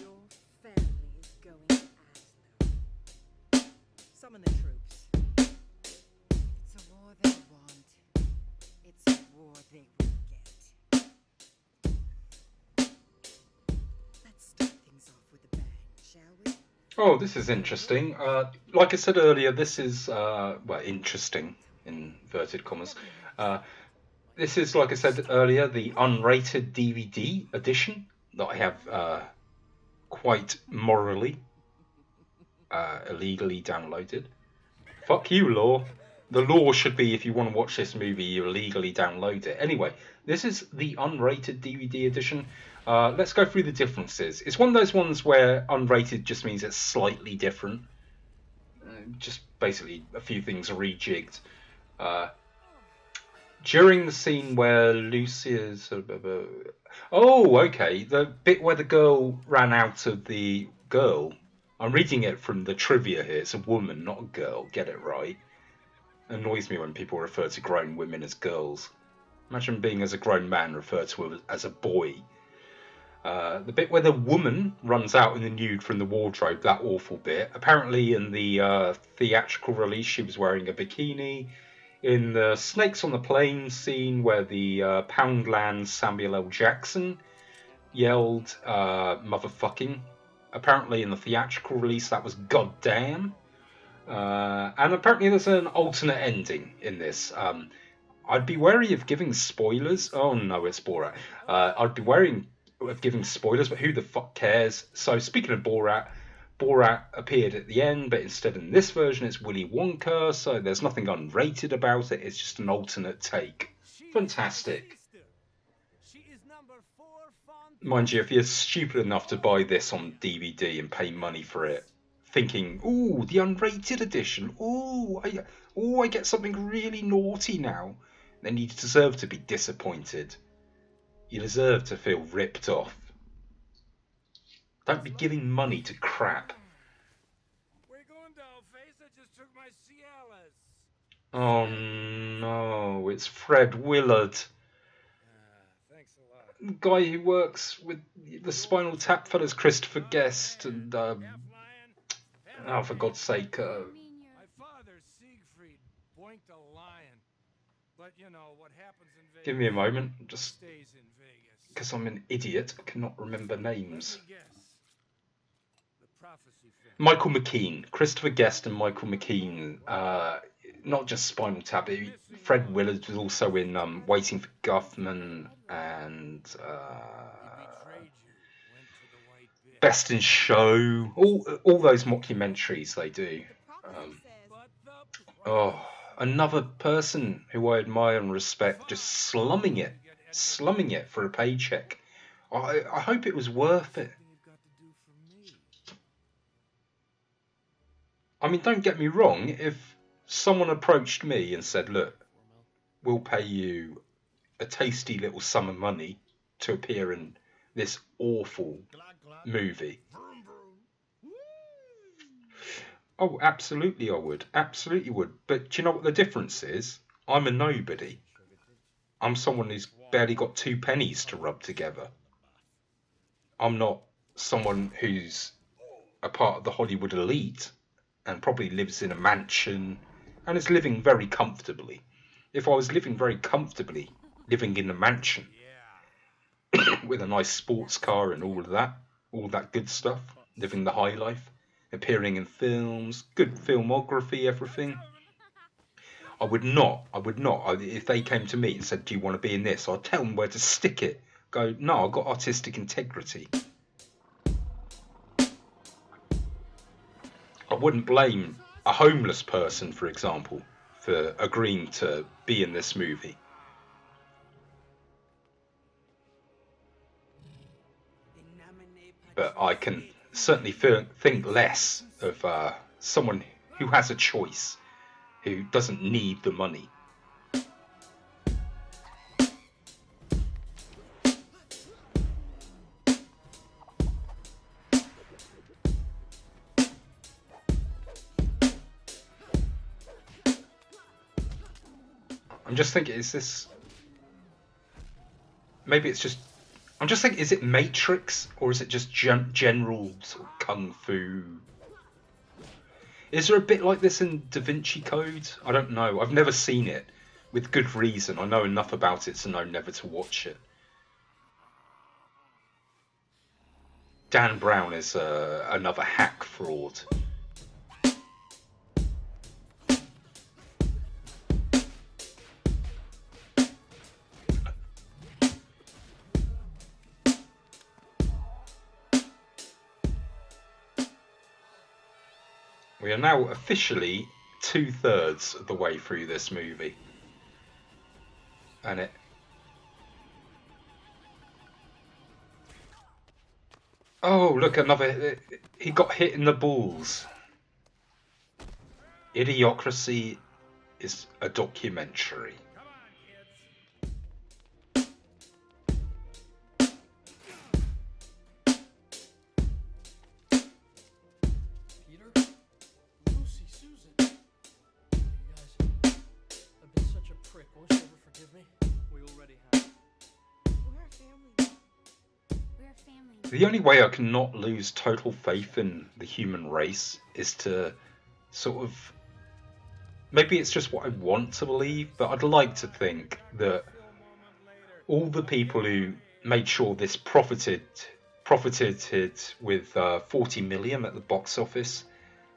your family is going to Aslo. Summon the troops. It's a war they want. It's think we'll get? Let's start things off with a bang, shall we? Oh, this is interesting. Like I said earlier, this is well, interesting in inverted commas. This is, like I said earlier, the unrated DVD edition that I have quite morally illegally downloaded. Fuck you, law. The law should be, if you want to watch this movie, you illegally download it. Anyway, this is the unrated DVD edition. Let's go through the differences. It's one of those ones where unrated just means it's slightly different. Just basically a few things are rejigged. During the scene where Lucia's... Oh, okay. The bit where the girl ran out of the girl. I'm reading it from the trivia here. It's a woman, not a girl. Get it right. It annoys me when people refer to grown women as girls. Imagine being as a grown man referred to as a boy. The bit where the woman runs out in the nude from the wardrobe, that awful bit. Apparently in the theatrical release she was wearing a bikini. In the Snakes on the Plane scene where the Poundland Samuel L. Jackson yelled motherfucking. Apparently in the theatrical release that was goddamn. And apparently there's an alternate ending in this. I'd be wary of giving spoilers. Oh no, it's Borat. I'd be wary of giving spoilers, but who the fuck cares? So speaking of Borat, Borat appeared at the end, but instead in this version it's Willy Wonka, so there's nothing unrated about it. It's just an alternate take. Fantastic. Mind you, if you're stupid enough to buy this on DVD and pay money for it, thinking, ooh, the unrated edition, I get something really naughty now, then you deserve to be disappointed. You deserve to feel ripped off. Don't be giving money to crap. Where you going, dollface? I just took my Cialis. Oh no, it's Fred Willard. Thanks a lot. The guy who works with the Spinal Tap fellas, Christopher Guest, and oh, for God's sake, My father, Siegfried, boinked a lion. But you know what happens in Vegas. give me a moment, just Stays in Vegas. because I'm an idiot, I cannot remember names. Let me guess. The prophecy film. Michael McKean, Christopher Guest and Michael McKean, not just Spinal Tap, Fred Willard was also in Waiting for Guffman and He betrayed you. Went to the white bitch. Best in Show, all those mockumentaries they do. But the Oh, another person who I admire and respect, just slumming it for a paycheck. I hope it was worth it. you've got to do for me. I mean, don't get me wrong, if someone approached me and said, look, we'll pay you a tasty little sum of money to appear in this awful movie. Oh, absolutely I would. Absolutely would. But do you know what the difference is? I'm a nobody. I'm someone who's barely got 2 pennies to rub together. I'm not someone who's a part of the Hollywood elite and probably lives in a mansion and is living very comfortably. If I was living very comfortably, living in a mansion with a nice sports car and all that good stuff, living the high life, appearing in films, good filmography, everything, I would not. If they came to me and said, do you want to be in this? I'd tell them where to stick it. Go, no, I've got artistic integrity. I wouldn't blame a homeless person, for example, for agreeing to be in this movie. But I can certainly think less of someone who has a choice, who doesn't need the money. I'm just thinking, is this... Maybe it's just... I'm just thinking, is it Matrix? Or is it just general sort of kung fu? Is there a bit like this in Da Vinci Code? I don't know. I've never seen it. with good reason. I know enough about it to know never to watch it. Dan Brown is another hack fraud. We are now officially 2/3 of the way through this movie. And it... Oh, look, another... He got hit in the balls. Idiocracy is a documentary. Come on, Peter? Lucy, Susan. You guys, I've been such a prick. Won't you ever forgive me? We already have. We're a family now. We're a family now. The only way I can not lose total faith in the human race is to sort of... Maybe it's just what I want to believe, but I'd like to think that all the people who made sure this profited with 40 million at the box office,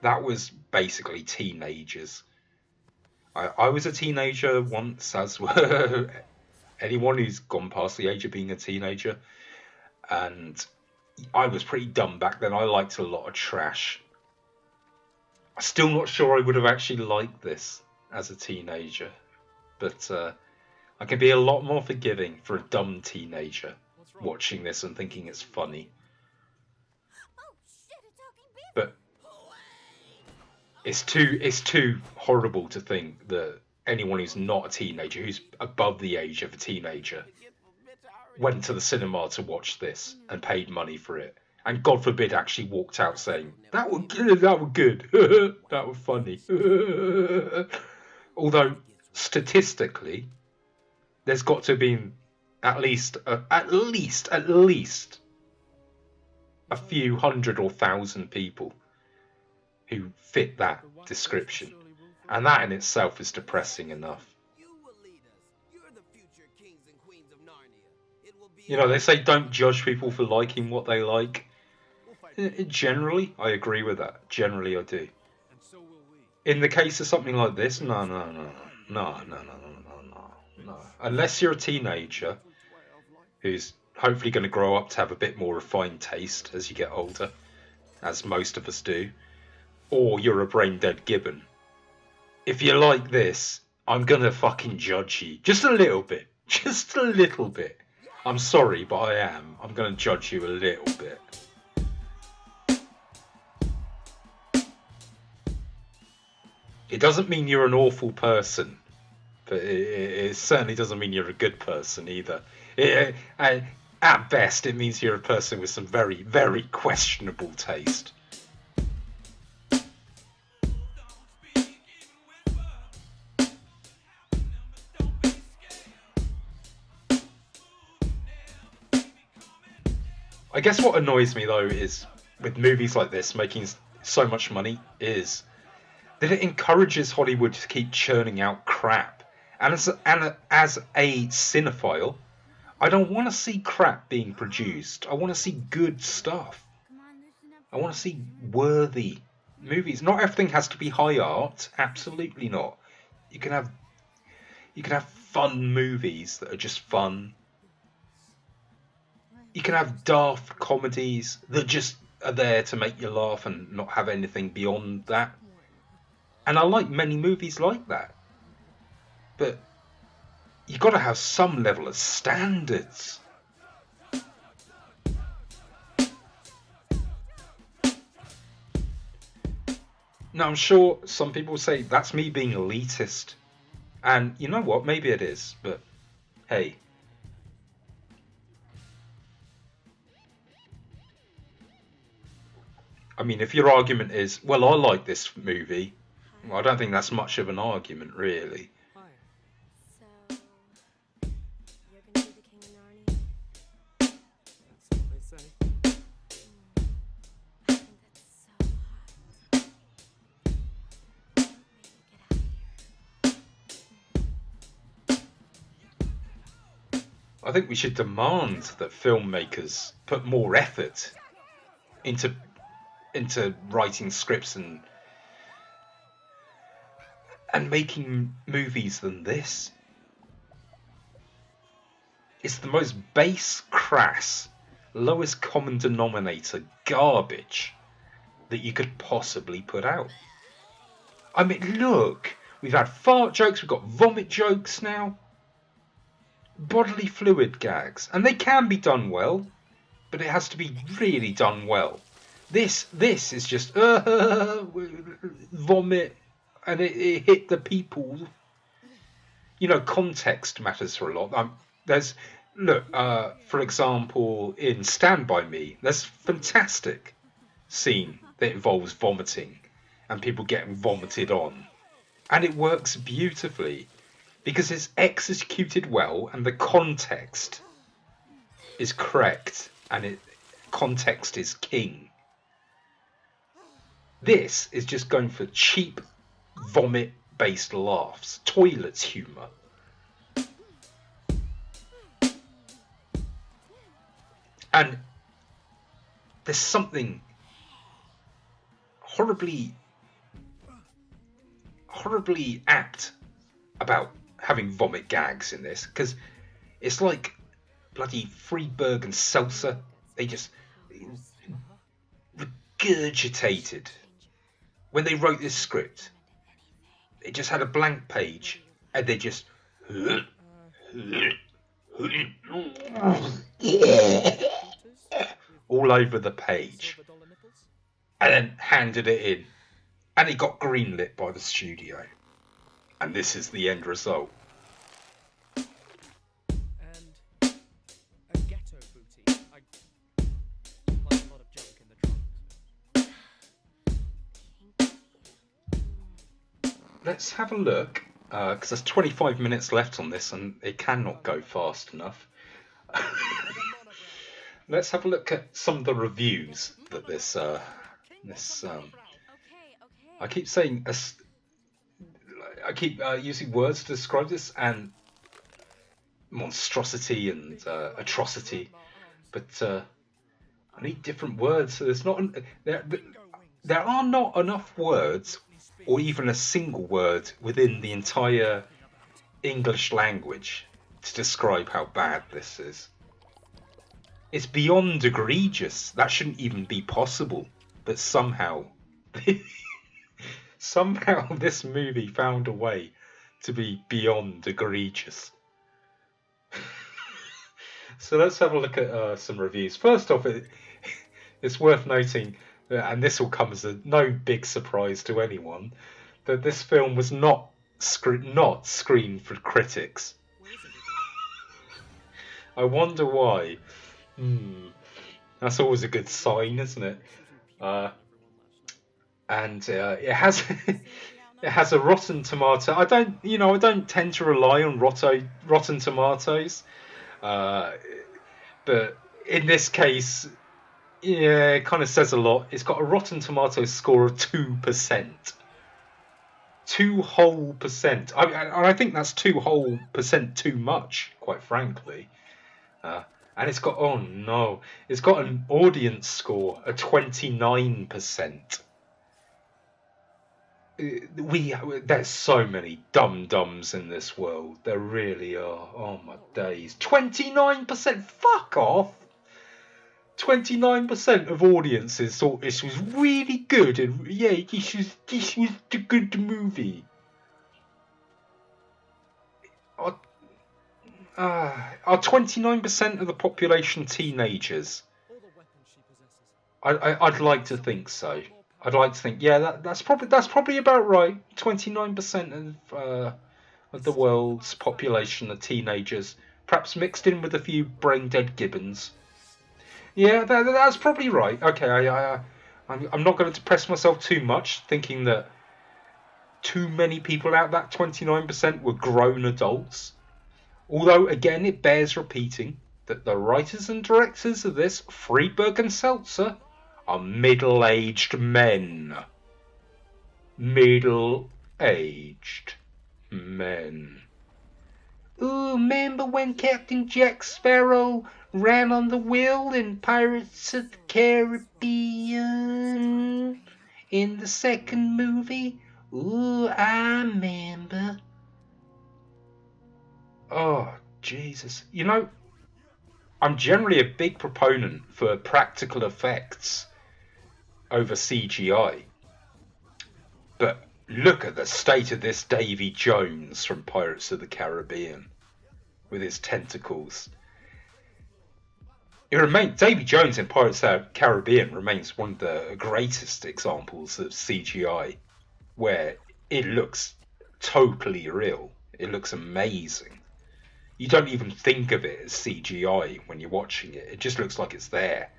that was basically teenagers. I was a teenager once, as were anyone who's gone past the age of being a teenager, and I was pretty dumb back then. I liked a lot of trash. I'm still not sure I would have actually liked this as a teenager, but I can be a lot more forgiving for a dumb teenager watching this and thinking it's funny. Oh shit, a talking beaver! But it's too horrible to think that anyone who's not a teenager, who's above the age of a teenager, went to the cinema to watch this and paid money for it. And God forbid actually walked out saying, that was good, that was good, that was funny. Although, statistically, there's got to have been at least a few hundred or thousand people who fit that description. And that in itself is depressing enough. You will lead us. You're the future kings and queens of Narnia. It will be You know, they say don't judge people for liking what they like. Generally, I agree with that. Generally, I do. and so will we. In the case of something like this, no. Unless you're a teenager who's hopefully going to grow up to have a bit more refined taste as you get older, as most of us do, or you're a brain-dead gibbon. If you like this, I'm going to fucking judge you. Just a little bit. Just a little bit. I'm sorry, but I am. I'm going to judge you a little bit. It doesn't mean you're an awful person, but it certainly doesn't mean you're a good person either. At best, it means you're a person with some very, very questionable taste. I guess what annoys me though is with movies like this making so much money is that it encourages Hollywood to keep churning out crap. And as a cinephile, I don't want to see crap being produced. I want to see good stuff. Come on, loosen up. I want to see worthy movies. Not everything has to be high art. Absolutely not. You can have fun movies that are just fun. You can have daft comedies that just are there to make you laugh and not have anything beyond that. And I like many movies like that. But you've got to have some level of standards. Now, I'm sure some people say that's me being elitist. And you know what? Maybe it is. But hey. I mean, if your argument is, well, I like this movie, well, I don't think that's much of an argument, really. Hi. So, you're gonna be the king of Narnia? That's what they say. I think that's so hot. Wait, get out of here. I think we should demand that filmmakers put more effort into writing scripts and making movies than this. It's the most base, crass, lowest common denominator garbage that you could possibly put out. I mean, look, we've had fart jokes, we've got vomit jokes now, bodily fluid gags, and they can be done well, but it has to be really done well. This is just vomit, and it hit the people. You know, context matters for a lot. For example, in Stand By Me, there's a fantastic scene that involves vomiting and people getting vomited on, and it works beautifully because it's executed well and the context is correct, and context is king. This is just going for cheap vomit-based laughs, toilets humour. And there's something horribly apt about having vomit gags in this, because it's like bloody Freeberg and Seltzer. They just regurgitated when they wrote this script. They just had a blank page and they just all over the page, and then handed it in, and it got greenlit by the studio, and this is the end result. And a ghetto booty. I like a lot of junk in the trunk. Let's have a look, because there's 25 minutes left on this, and it cannot go fast enough. Let's have a look at some of the reviews that I keep saying, I keep using words to describe this, and monstrosity and atrocity, but I need different words. So there are not enough words, or even a single word within the entire English language to describe how bad this is. It's beyond egregious. That shouldn't even be possible. But somehow this movie found a way to be beyond egregious. So let's have a look at some reviews. First off, it's worth noting, and this will come as no big surprise to anyone, that this film was not screened for critics. I wonder why. That's always a good sign, isn't it? And it has it has a Rotten Tomato. I don't tend to rely on Rotten Tomatoes, but in this case, yeah, it kind of says a lot. It's got a Rotten Tomatoes score of 2%. 2 whole percent. I think that's 2 whole percent too much, quite frankly. And it's got it's got an audience score of 29%. There's so many dum-dums in this world. There really are. Oh my days. 29%. Fuck off. 29% of audiences thought this was really good, and yeah, this was a good movie. Are 29% of the population teenagers? I'd like to think so. I'd like to think, yeah, that's probably about right. 29% of the world's population are teenagers, perhaps mixed in with a few brain-dead gibbons. Yeah, that's probably right. Okay, I'm not going to depress myself too much, thinking that too many people out of that 29% were grown adults. Although, again, it bears repeating that the writers and directors of this, Freeberg and Seltzer, are middle-aged men. Middle-aged men. Ooh, remember when Captain Jack Sparrow ran on the wheel in Pirates of the Caribbean in the second movie? Ooh, I remember. Oh, Jesus. You know, I'm generally a big proponent for practical effects over CGI. But look at the state of this Davy Jones from Pirates of the Caribbean with his tentacles. Davy Jones in Pirates of the Caribbean remains one of the greatest examples of CGI where it looks totally real. It looks amazing. You don't even think of it as CGI when you're watching it. It just looks like it's there.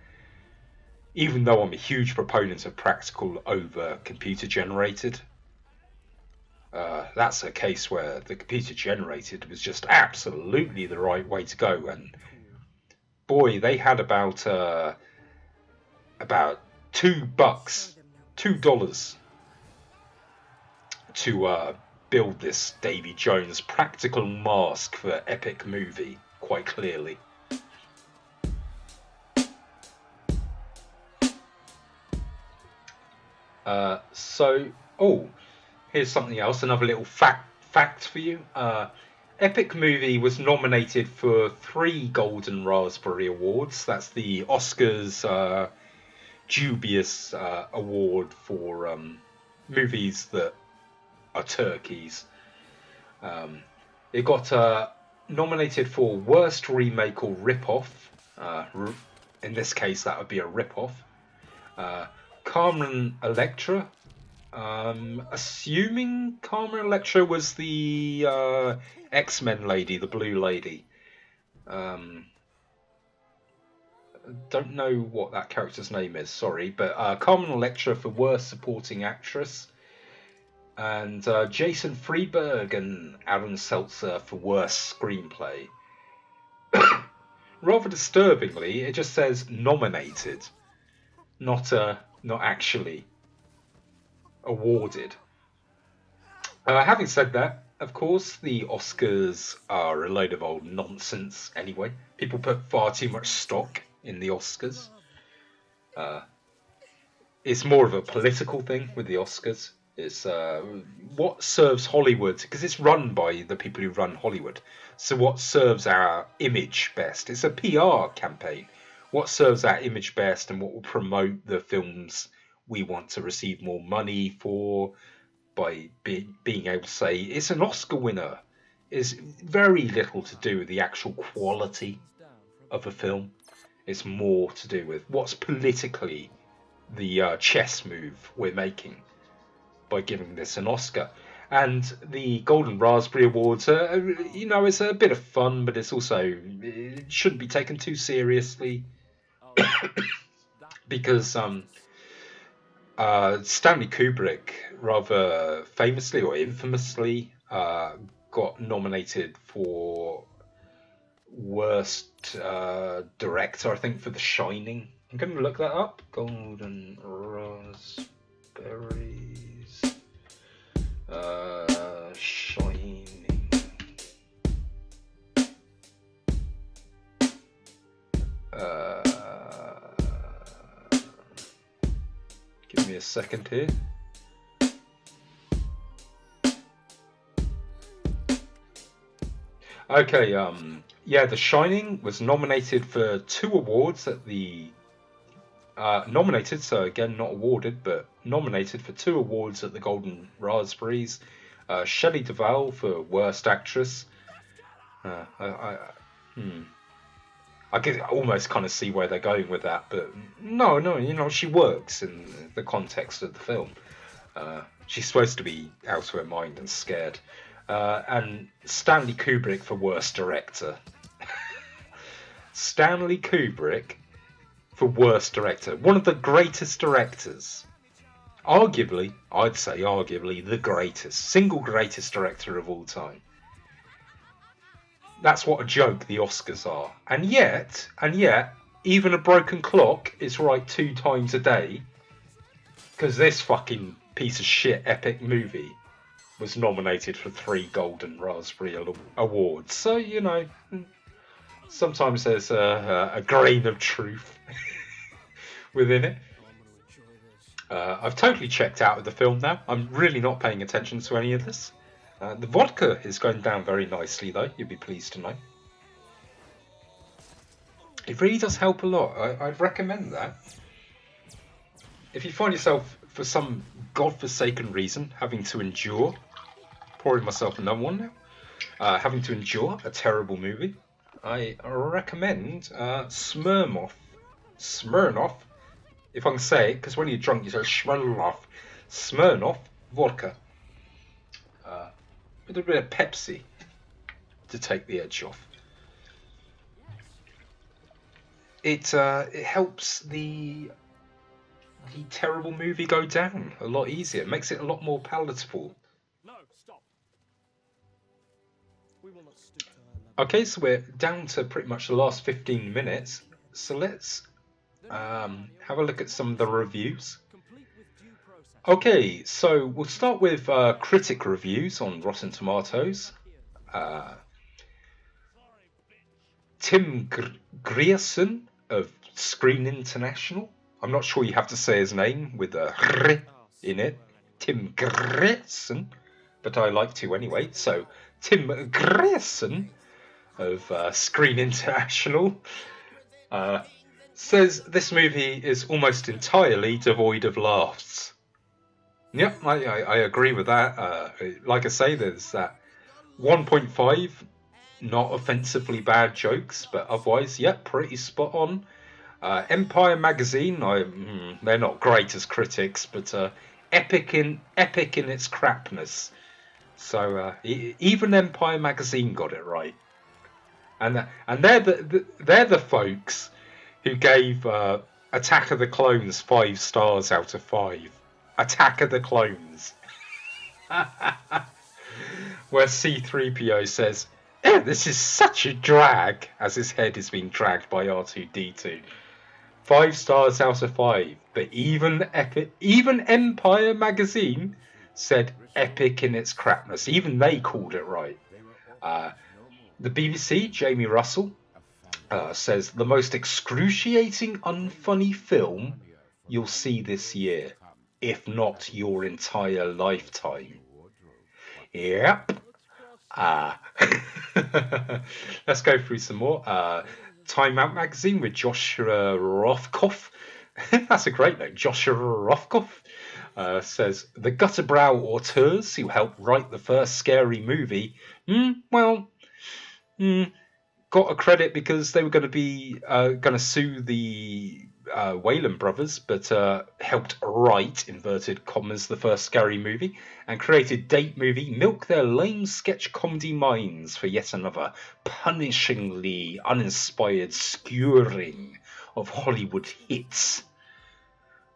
Even though I'm a huge proponent of practical over computer generated, that's a case where the computer generated was just absolutely the right way to go. And boy, they had about $2, $2 to build this Davy Jones practical mask for epic movie, quite clearly. Here's something else, another little fact for you. Epic Movie was nominated for 3 Golden Raspberry Awards. That's the Oscars dubious award for movies that are turkeys. It got nominated for Worst Remake or Rip-Off. In this case, that would be a rip-off. Carmen Electra. Assuming Carmen Electra was the X-Men lady, the blue lady. Don't know what that character's name is, sorry. But Carmen Electra for Worst Supporting Actress. And Jason Freeberg and Aaron Seltzer for Worst Screenplay. Rather disturbingly, it just says nominated, not actually awarded. Having said that, of course, the Oscars are a load of old nonsense anyway. People put far too much stock in the Oscars. It's more of a political thing with the Oscars. It's what serves Hollywood, because it's run by the people who run Hollywood. So what serves our image best? It's a PR campaign. What serves our image best and what will promote the films we want to receive more money for by being able to say it's an Oscar winner is very little to do with the actual quality of a film. It's more to do with what's politically the chess move we're making by giving this an Oscar. And the Golden Raspberry Awards, it's a bit of fun, but it's also, it shouldn't be taken too seriously. Because Stanley Kubrick, rather famously or infamously, got nominated for Worst Director, I think, for The Shining. I'm going to look that up. Golden Raspberries. Shining. Give me a second here. Okay, The Shining was nominated for 2 awards at the nominated, so again not awarded, but nominated for 2 awards at the Golden Raspberries. Shelley Duvall for Worst Actress. I can almost kind of see where they're going with that, but no, she works in the context of the film. She's supposed to be out of her mind and scared. And Stanley Kubrick for Worst Director. Stanley Kubrick for Worst Director. One of the greatest directors. Arguably, I'd say arguably the greatest. Single greatest director of all time. That's what a joke the Oscars are. And yet, even a broken clock is right 2 times a day. Because this fucking piece of shit epic movie was nominated for 3 Golden Raspberry Awards. So, you know, sometimes there's a grain of truth within it. I've totally checked out of the film now. I'm really not paying attention to any of this. The vodka is going down very nicely, though, you'd be pleased to know. It really does help a lot. I'd recommend that. If you find yourself, for some godforsaken reason, having to endure, pouring myself another one now, having to endure a terrible movie, I recommend Smirnoff. Smirnoff, if I can say it, because when you're drunk you say Smirnoff. Smirnoff vodka. With a bit of Pepsi to take the edge off. It helps the terrible movie go down a lot easier. It makes it a lot more palatable. No, stop. We will not stoop to her level. Okay, so we're down to pretty much the last 15 minutes. So let's have a look at some of the reviews. Complete with due process. Okay, so we'll start with critic reviews on Rotten Tomatoes. Tim Grierson of Screen International. I'm not sure you have to say his name with a r in it. Tim Grierson, but I like to anyway. So Tim Grierson of Screen International says this movie is almost entirely devoid of laughs. Yep, I agree with that. Like I say, there's that 1.5 not offensively bad jokes, but otherwise, yep, pretty spot on. Empire Magazine, they're not great as critics, but epic in its crapness. So even Empire Magazine got it right, and they're the folks who gave Attack of the Clones 5 stars out of 5. Attack of the Clones, where C-3PO says, "This is such a drag," as his head is being dragged by R2-D2. 5 stars out of 5, but even Empire Magazine said epic in its crapness. Even they called it right. The BBC, Jamie Russell, says the most excruciating, unfunny film you'll see this year, if not your entire lifetime. Yep. Let's go through some more. Time Out Magazine with Joshua Rothkopf. That's a great name, Joshua Rothkopf. Says the gutterbrow auteurs who helped write the first scary movie, got a credit because they were going to be going to sue the Wayland brothers, but helped write, inverted commas, the first scary movie and created Date Movie, milk their lame sketch comedy minds for yet another punishingly uninspired skewering of Hollywood hits.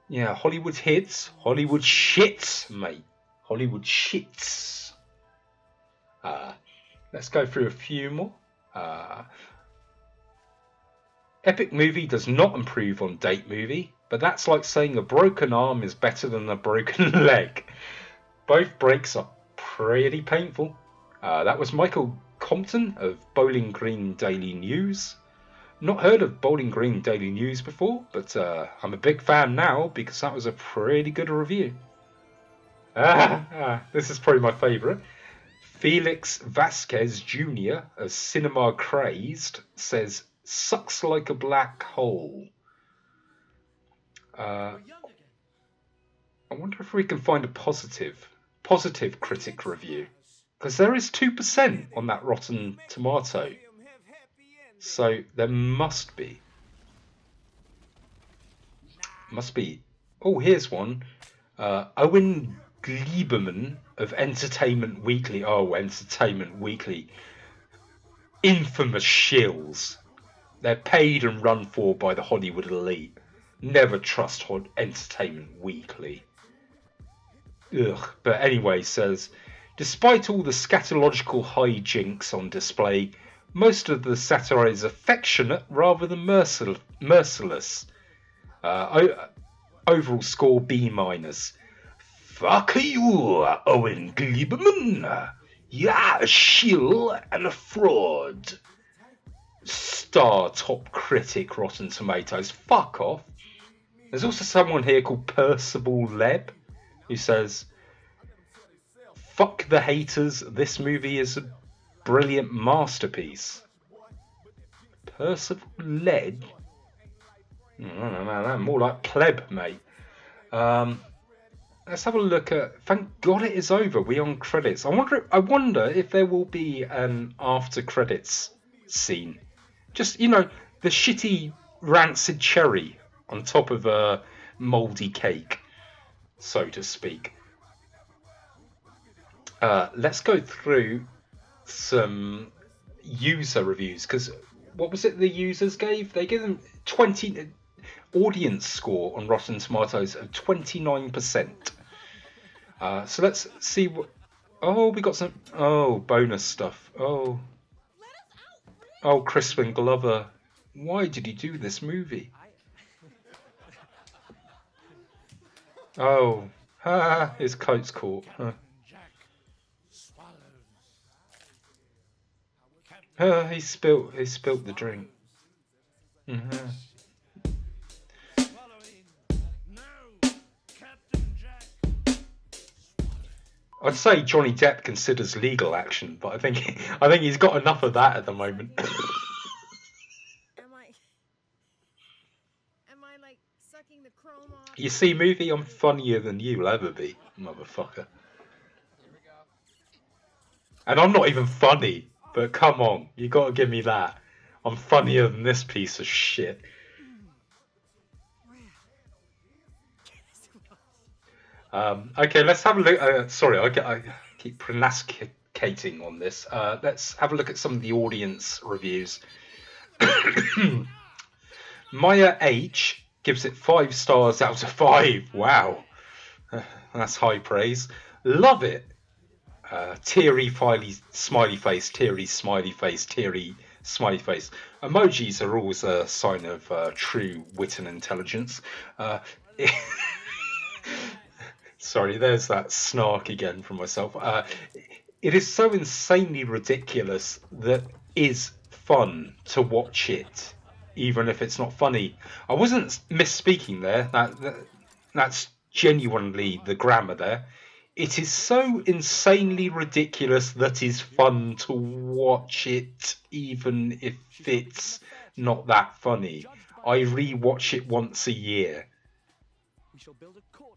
Yeah, Hollywood hits, Hollywood shit, mate. Hollywood shits. Let's go through a few more. Epic Movie does not improve on Date Movie, but that's like saying a broken arm is better than a broken leg. Both breaks are pretty painful. That was Michael Compton of Bowling Green Daily News. Not heard of Bowling Green Daily News before, but I'm a big fan now because that was a pretty good review. This is probably my favourite. Felix Vasquez Jr. of Cinema Crazed says, "Sucks like a black hole." I wonder if we can find a positive critic review, because there is 2% on that Rotten Tomato, so there must be. Oh, here's one. Owen Gleiberman of Entertainment Weekly. Oh, Entertainment Weekly. Infamous shills. They're paid and run for by the Hollywood elite. Never trust Entertainment Weekly. Ugh. But anyway, says, despite all the scatological hijinks on display, most of the satire is affectionate rather than merciless. Overall score B-. Fuck you, Owen Gleiberman. Yeah, a shill and a fraud. Star top critic, Rotten Tomatoes. Fuck off. There's also someone here called Percival Leb who says, fuck the haters, this movie is a brilliant masterpiece. Percival Leb? I don't know, more like pleb, mate. Let's have a look at. Thank God it is over. We're on credits. I wonder if there will be an after credits scene. Just, you know, the shitty rancid cherry on top of a mouldy cake, so to speak. Let's go through some user reviews, because what was it the users gave? They gave them 20 audience score on Rotten Tomatoes of 29%. So let's see what. Oh, we got some. Oh, bonus stuff. Oh, Crispin Glover. Why did he do this movie? Oh, his coat's caught. He spilt the drink. Mm-hmm. I'd say Johnny Depp considers legal action, but I think he's got enough of that at the moment. Am I like sucking the chrome off? You see, movie, I'm funnier than you'll ever be, motherfucker. And I'm not even funny, but come on, you gotta give me that. I'm funnier than this piece of shit. Okay, let's have a look. Sorry, I keep pronasticating on this. Let's have a look at some of the audience reviews. Maya H gives it 5 stars out of 5. Wow, that's high praise. Love it. Teary smiley face, teary smiley face, teary smiley face. Emojis are always a sign of true wit and intelligence. Sorry, there's that snark again from myself. It is so insanely ridiculous that is fun to watch it, even if it's not funny. I wasn't misspeaking there. That's genuinely the grammar there. It is so insanely ridiculous that is fun to watch it, even if it's not that funny. I re-watch it once a year. We shall build a courthouse.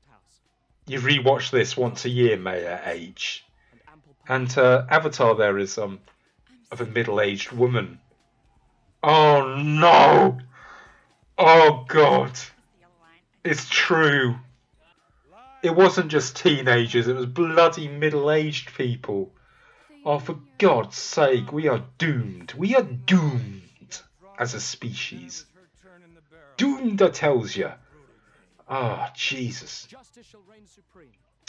You re-watch this once a year, Mayor H. And Avatar there is of a middle-aged woman. Oh no! Oh God! It's true. It wasn't just teenagers, it was bloody middle-aged people. Oh, for God's sake, we are doomed. We are doomed as a species. Doomed, I tells you. Oh, Jesus.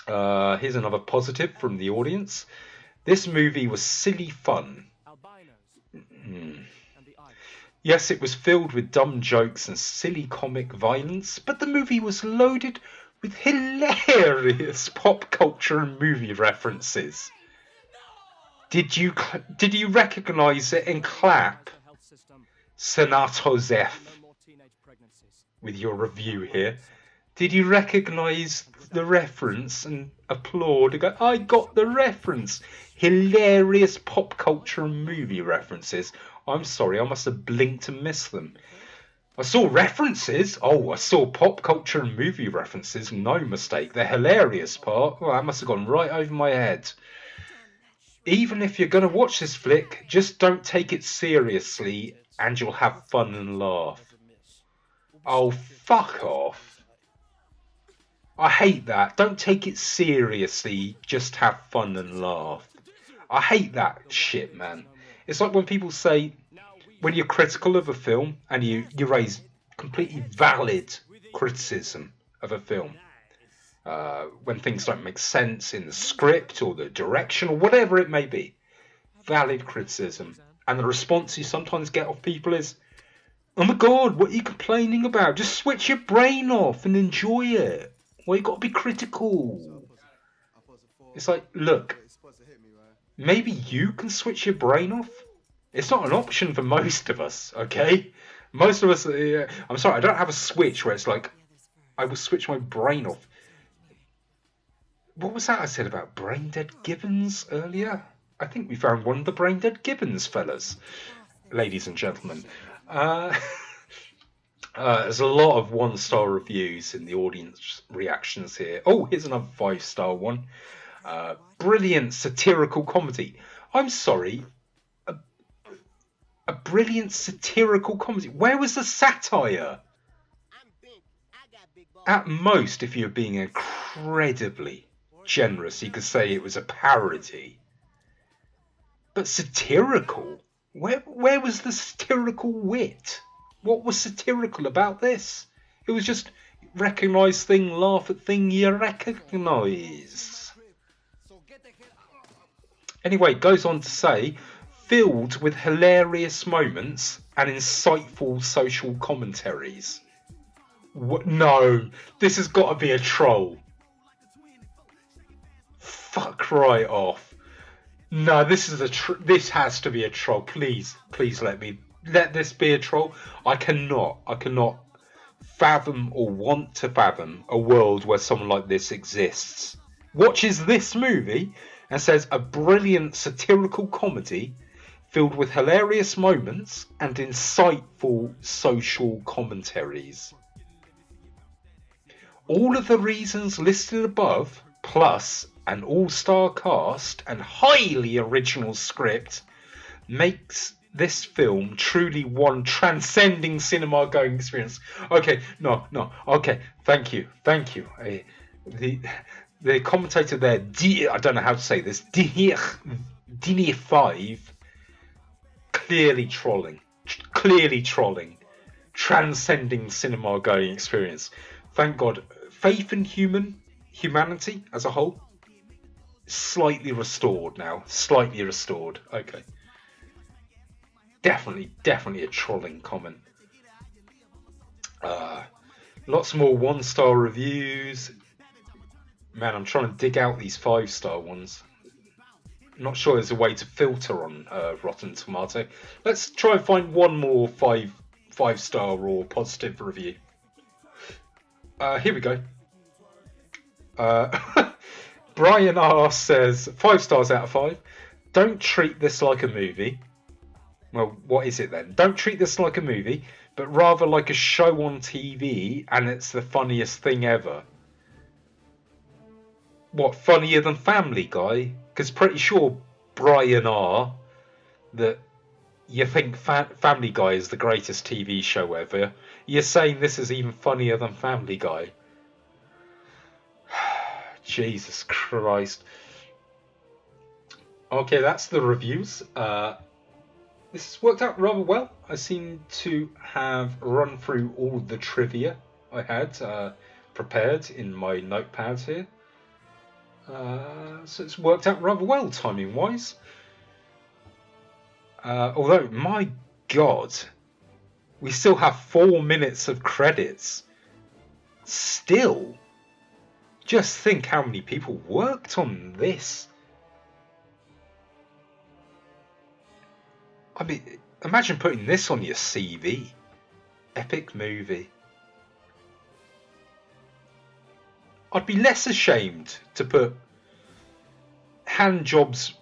Here's another positive from the audience. This movie was silly fun. Yes, it was filled with dumb jokes and silly comic violence, but the movie was loaded with hilarious pop culture and movie references. Did you recognise it and clap? Senator Zef, with your review here. Did you recognise the reference and applaud and go, I got the reference? Hilarious pop culture and movie references. I'm sorry, I must have blinked and missed them. I saw references. Oh, I saw pop culture and movie references. No mistake. The hilarious part. Oh, that must have gone right over my head. Even if you're going to watch this flick, just don't take it seriously and you'll have fun and laugh. Oh, fuck off. I hate that. Don't take it seriously, just have fun and laugh. I hate that shit, man. It's like when people say, when you're critical of a film and you raise completely valid criticism of a film, when things don't make sense in the script or the direction or whatever it may be, valid criticism, and the response you sometimes get off people is, oh my God, what are you complaining about? Just switch your brain off and enjoy it. Why you got to be critical? It's like, look, maybe you can switch your brain off. It's not an option for most of us, okay? Most of us, I'm sorry, I don't have a switch where it's like, I will switch my brain off. What was that I said about brain dead gibbons earlier? I think we found one of the brain dead gibbons, fellas, ladies and gentlemen. There's a lot of 1-star reviews in the audience reactions here. Oh, here's another 5-star one. Brilliant satirical comedy. I'm sorry, a brilliant satirical comedy. Where was the satire? At most, if you're being incredibly generous, you could say it was a parody. But satirical? Where was the satirical wit? What was satirical about this? It was just recognise thing, laugh at thing you recognise. Anyway, it goes on to say, filled with hilarious moments and insightful social commentaries. What? No, this has got to be a troll. Fuck right off. No, this is this has to be a troll. Please let this be a troll. I cannot fathom or want to fathom a world where someone like this exists. Watches this movie and says a brilliant satirical comedy filled with hilarious moments and insightful social commentaries. All of the reasons listed above, plus an all-star cast and highly original script, makes this film truly one transcending cinema-going experience. Okay, no, okay, thank you. The commentator there, I don't know how to say this, Dini5, clearly trolling, transcending cinema-going experience. Thank God. Faith in humanity as a whole, slightly restored now. Okay. Definitely a trolling comment. Lots more 1-star reviews. Man, I'm trying to dig out these 5-star ones. Not sure there's a way to filter on Rotten Tomato. Let's try and find one more 5-star or positive review. Here we go. Brian R says 5 stars out of 5. Don't treat this like a movie. Well, what is it then? Don't treat this like a movie, but rather like a show on TV, and it's the funniest thing ever. What, funnier than Family Guy? Because pretty sure, Brian R, that you think Family Guy is the greatest TV show ever. You're saying this is even funnier than Family Guy. Jesus Christ. Okay, that's the reviews. This has worked out rather well. I seem to have run through all the trivia I had prepared in my notepad here. So it's worked out rather well, timing-wise. Although, my God, we still have 4 minutes of credits. Still, just think how many people worked on this. I mean, imagine putting this on your CV. Epic movie. I'd be less ashamed to put hand jobs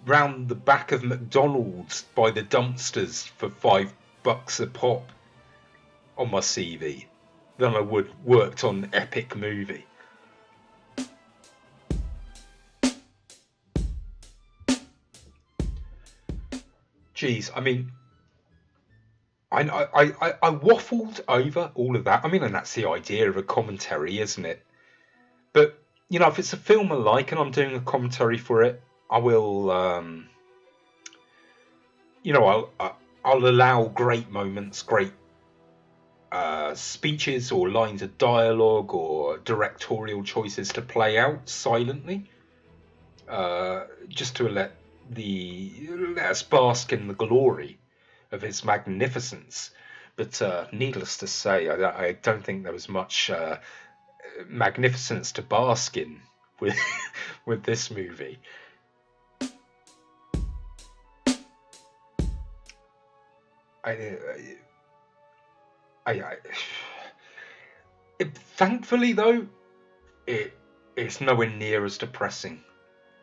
round the back of McDonald's by the dumpsters for $5 a pop on my CV than I would worked on epic movie. Jeez, I mean, I waffled over all of that. I mean, and that's the idea of a commentary, isn't it? But, you know, if it's a film I like and I'm doing a commentary for it, I will, you know, I'll allow great moments, great speeches or lines of dialogue or directorial choices to play out silently, just to let us bask in the glory of its magnificence. But needless to say, I don't think there was much magnificence to bask in with with this movie. Thankfully though, it's nowhere near as depressing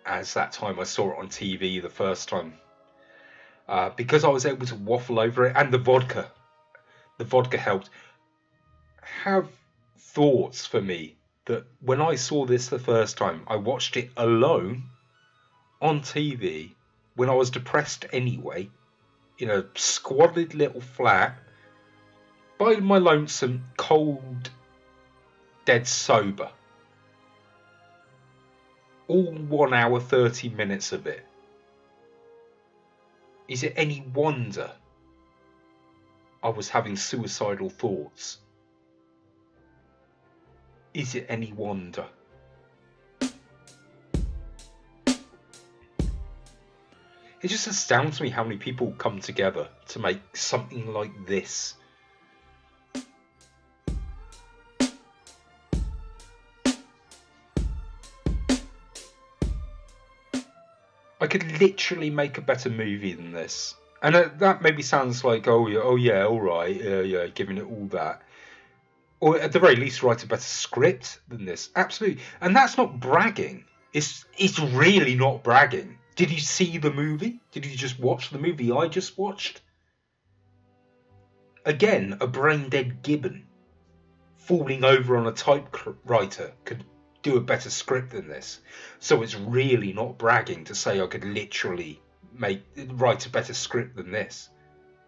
as that time I saw it on TV the first time. Because I was able to waffle over it, and the vodka helped. Have thoughts for me that when I saw this the first time, I watched it alone on TV when I was depressed anyway, in a squalid little flat, by my lonesome, cold, dead sober. All 1 hour 30 minutes of it. Is it any wonder I was having suicidal thoughts? Is it any wonder? It just astounds me how many people come together to make something like this. I could literally make a better movie than this. And that maybe sounds like, oh yeah, all right, yeah, giving it all that. Or at the very least, write a better script than this. Absolutely. And that's not bragging. It's really not bragging. Did you see the movie? Did you just watch the movie I just watched? Again, a brain-dead gibbon falling over on a typewriter could do a better script than this. So it's really not bragging to say I could literally write a better script than this.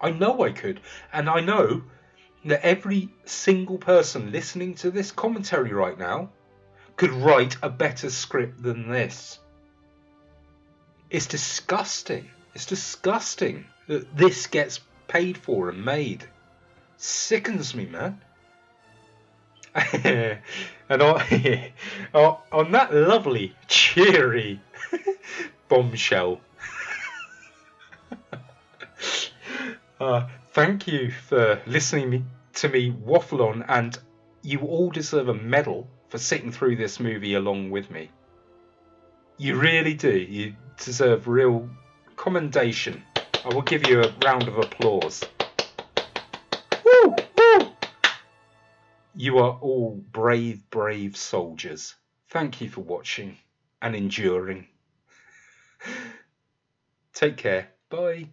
I know I could, and I know that every single person listening to this commentary right now could write a better script than this. It's disgusting. It's disgusting that this gets paid for and made. Sickens me, man. And on that lovely, cheery bombshell, thank you for listening to me waffle on, and you all deserve a medal for sitting through this movie along with me. You really do. You deserve real commendation. I will give you a round of applause. Woo! Woo! You are all brave, brave soldiers. Thank you for watching and enduring. Take care. Bye.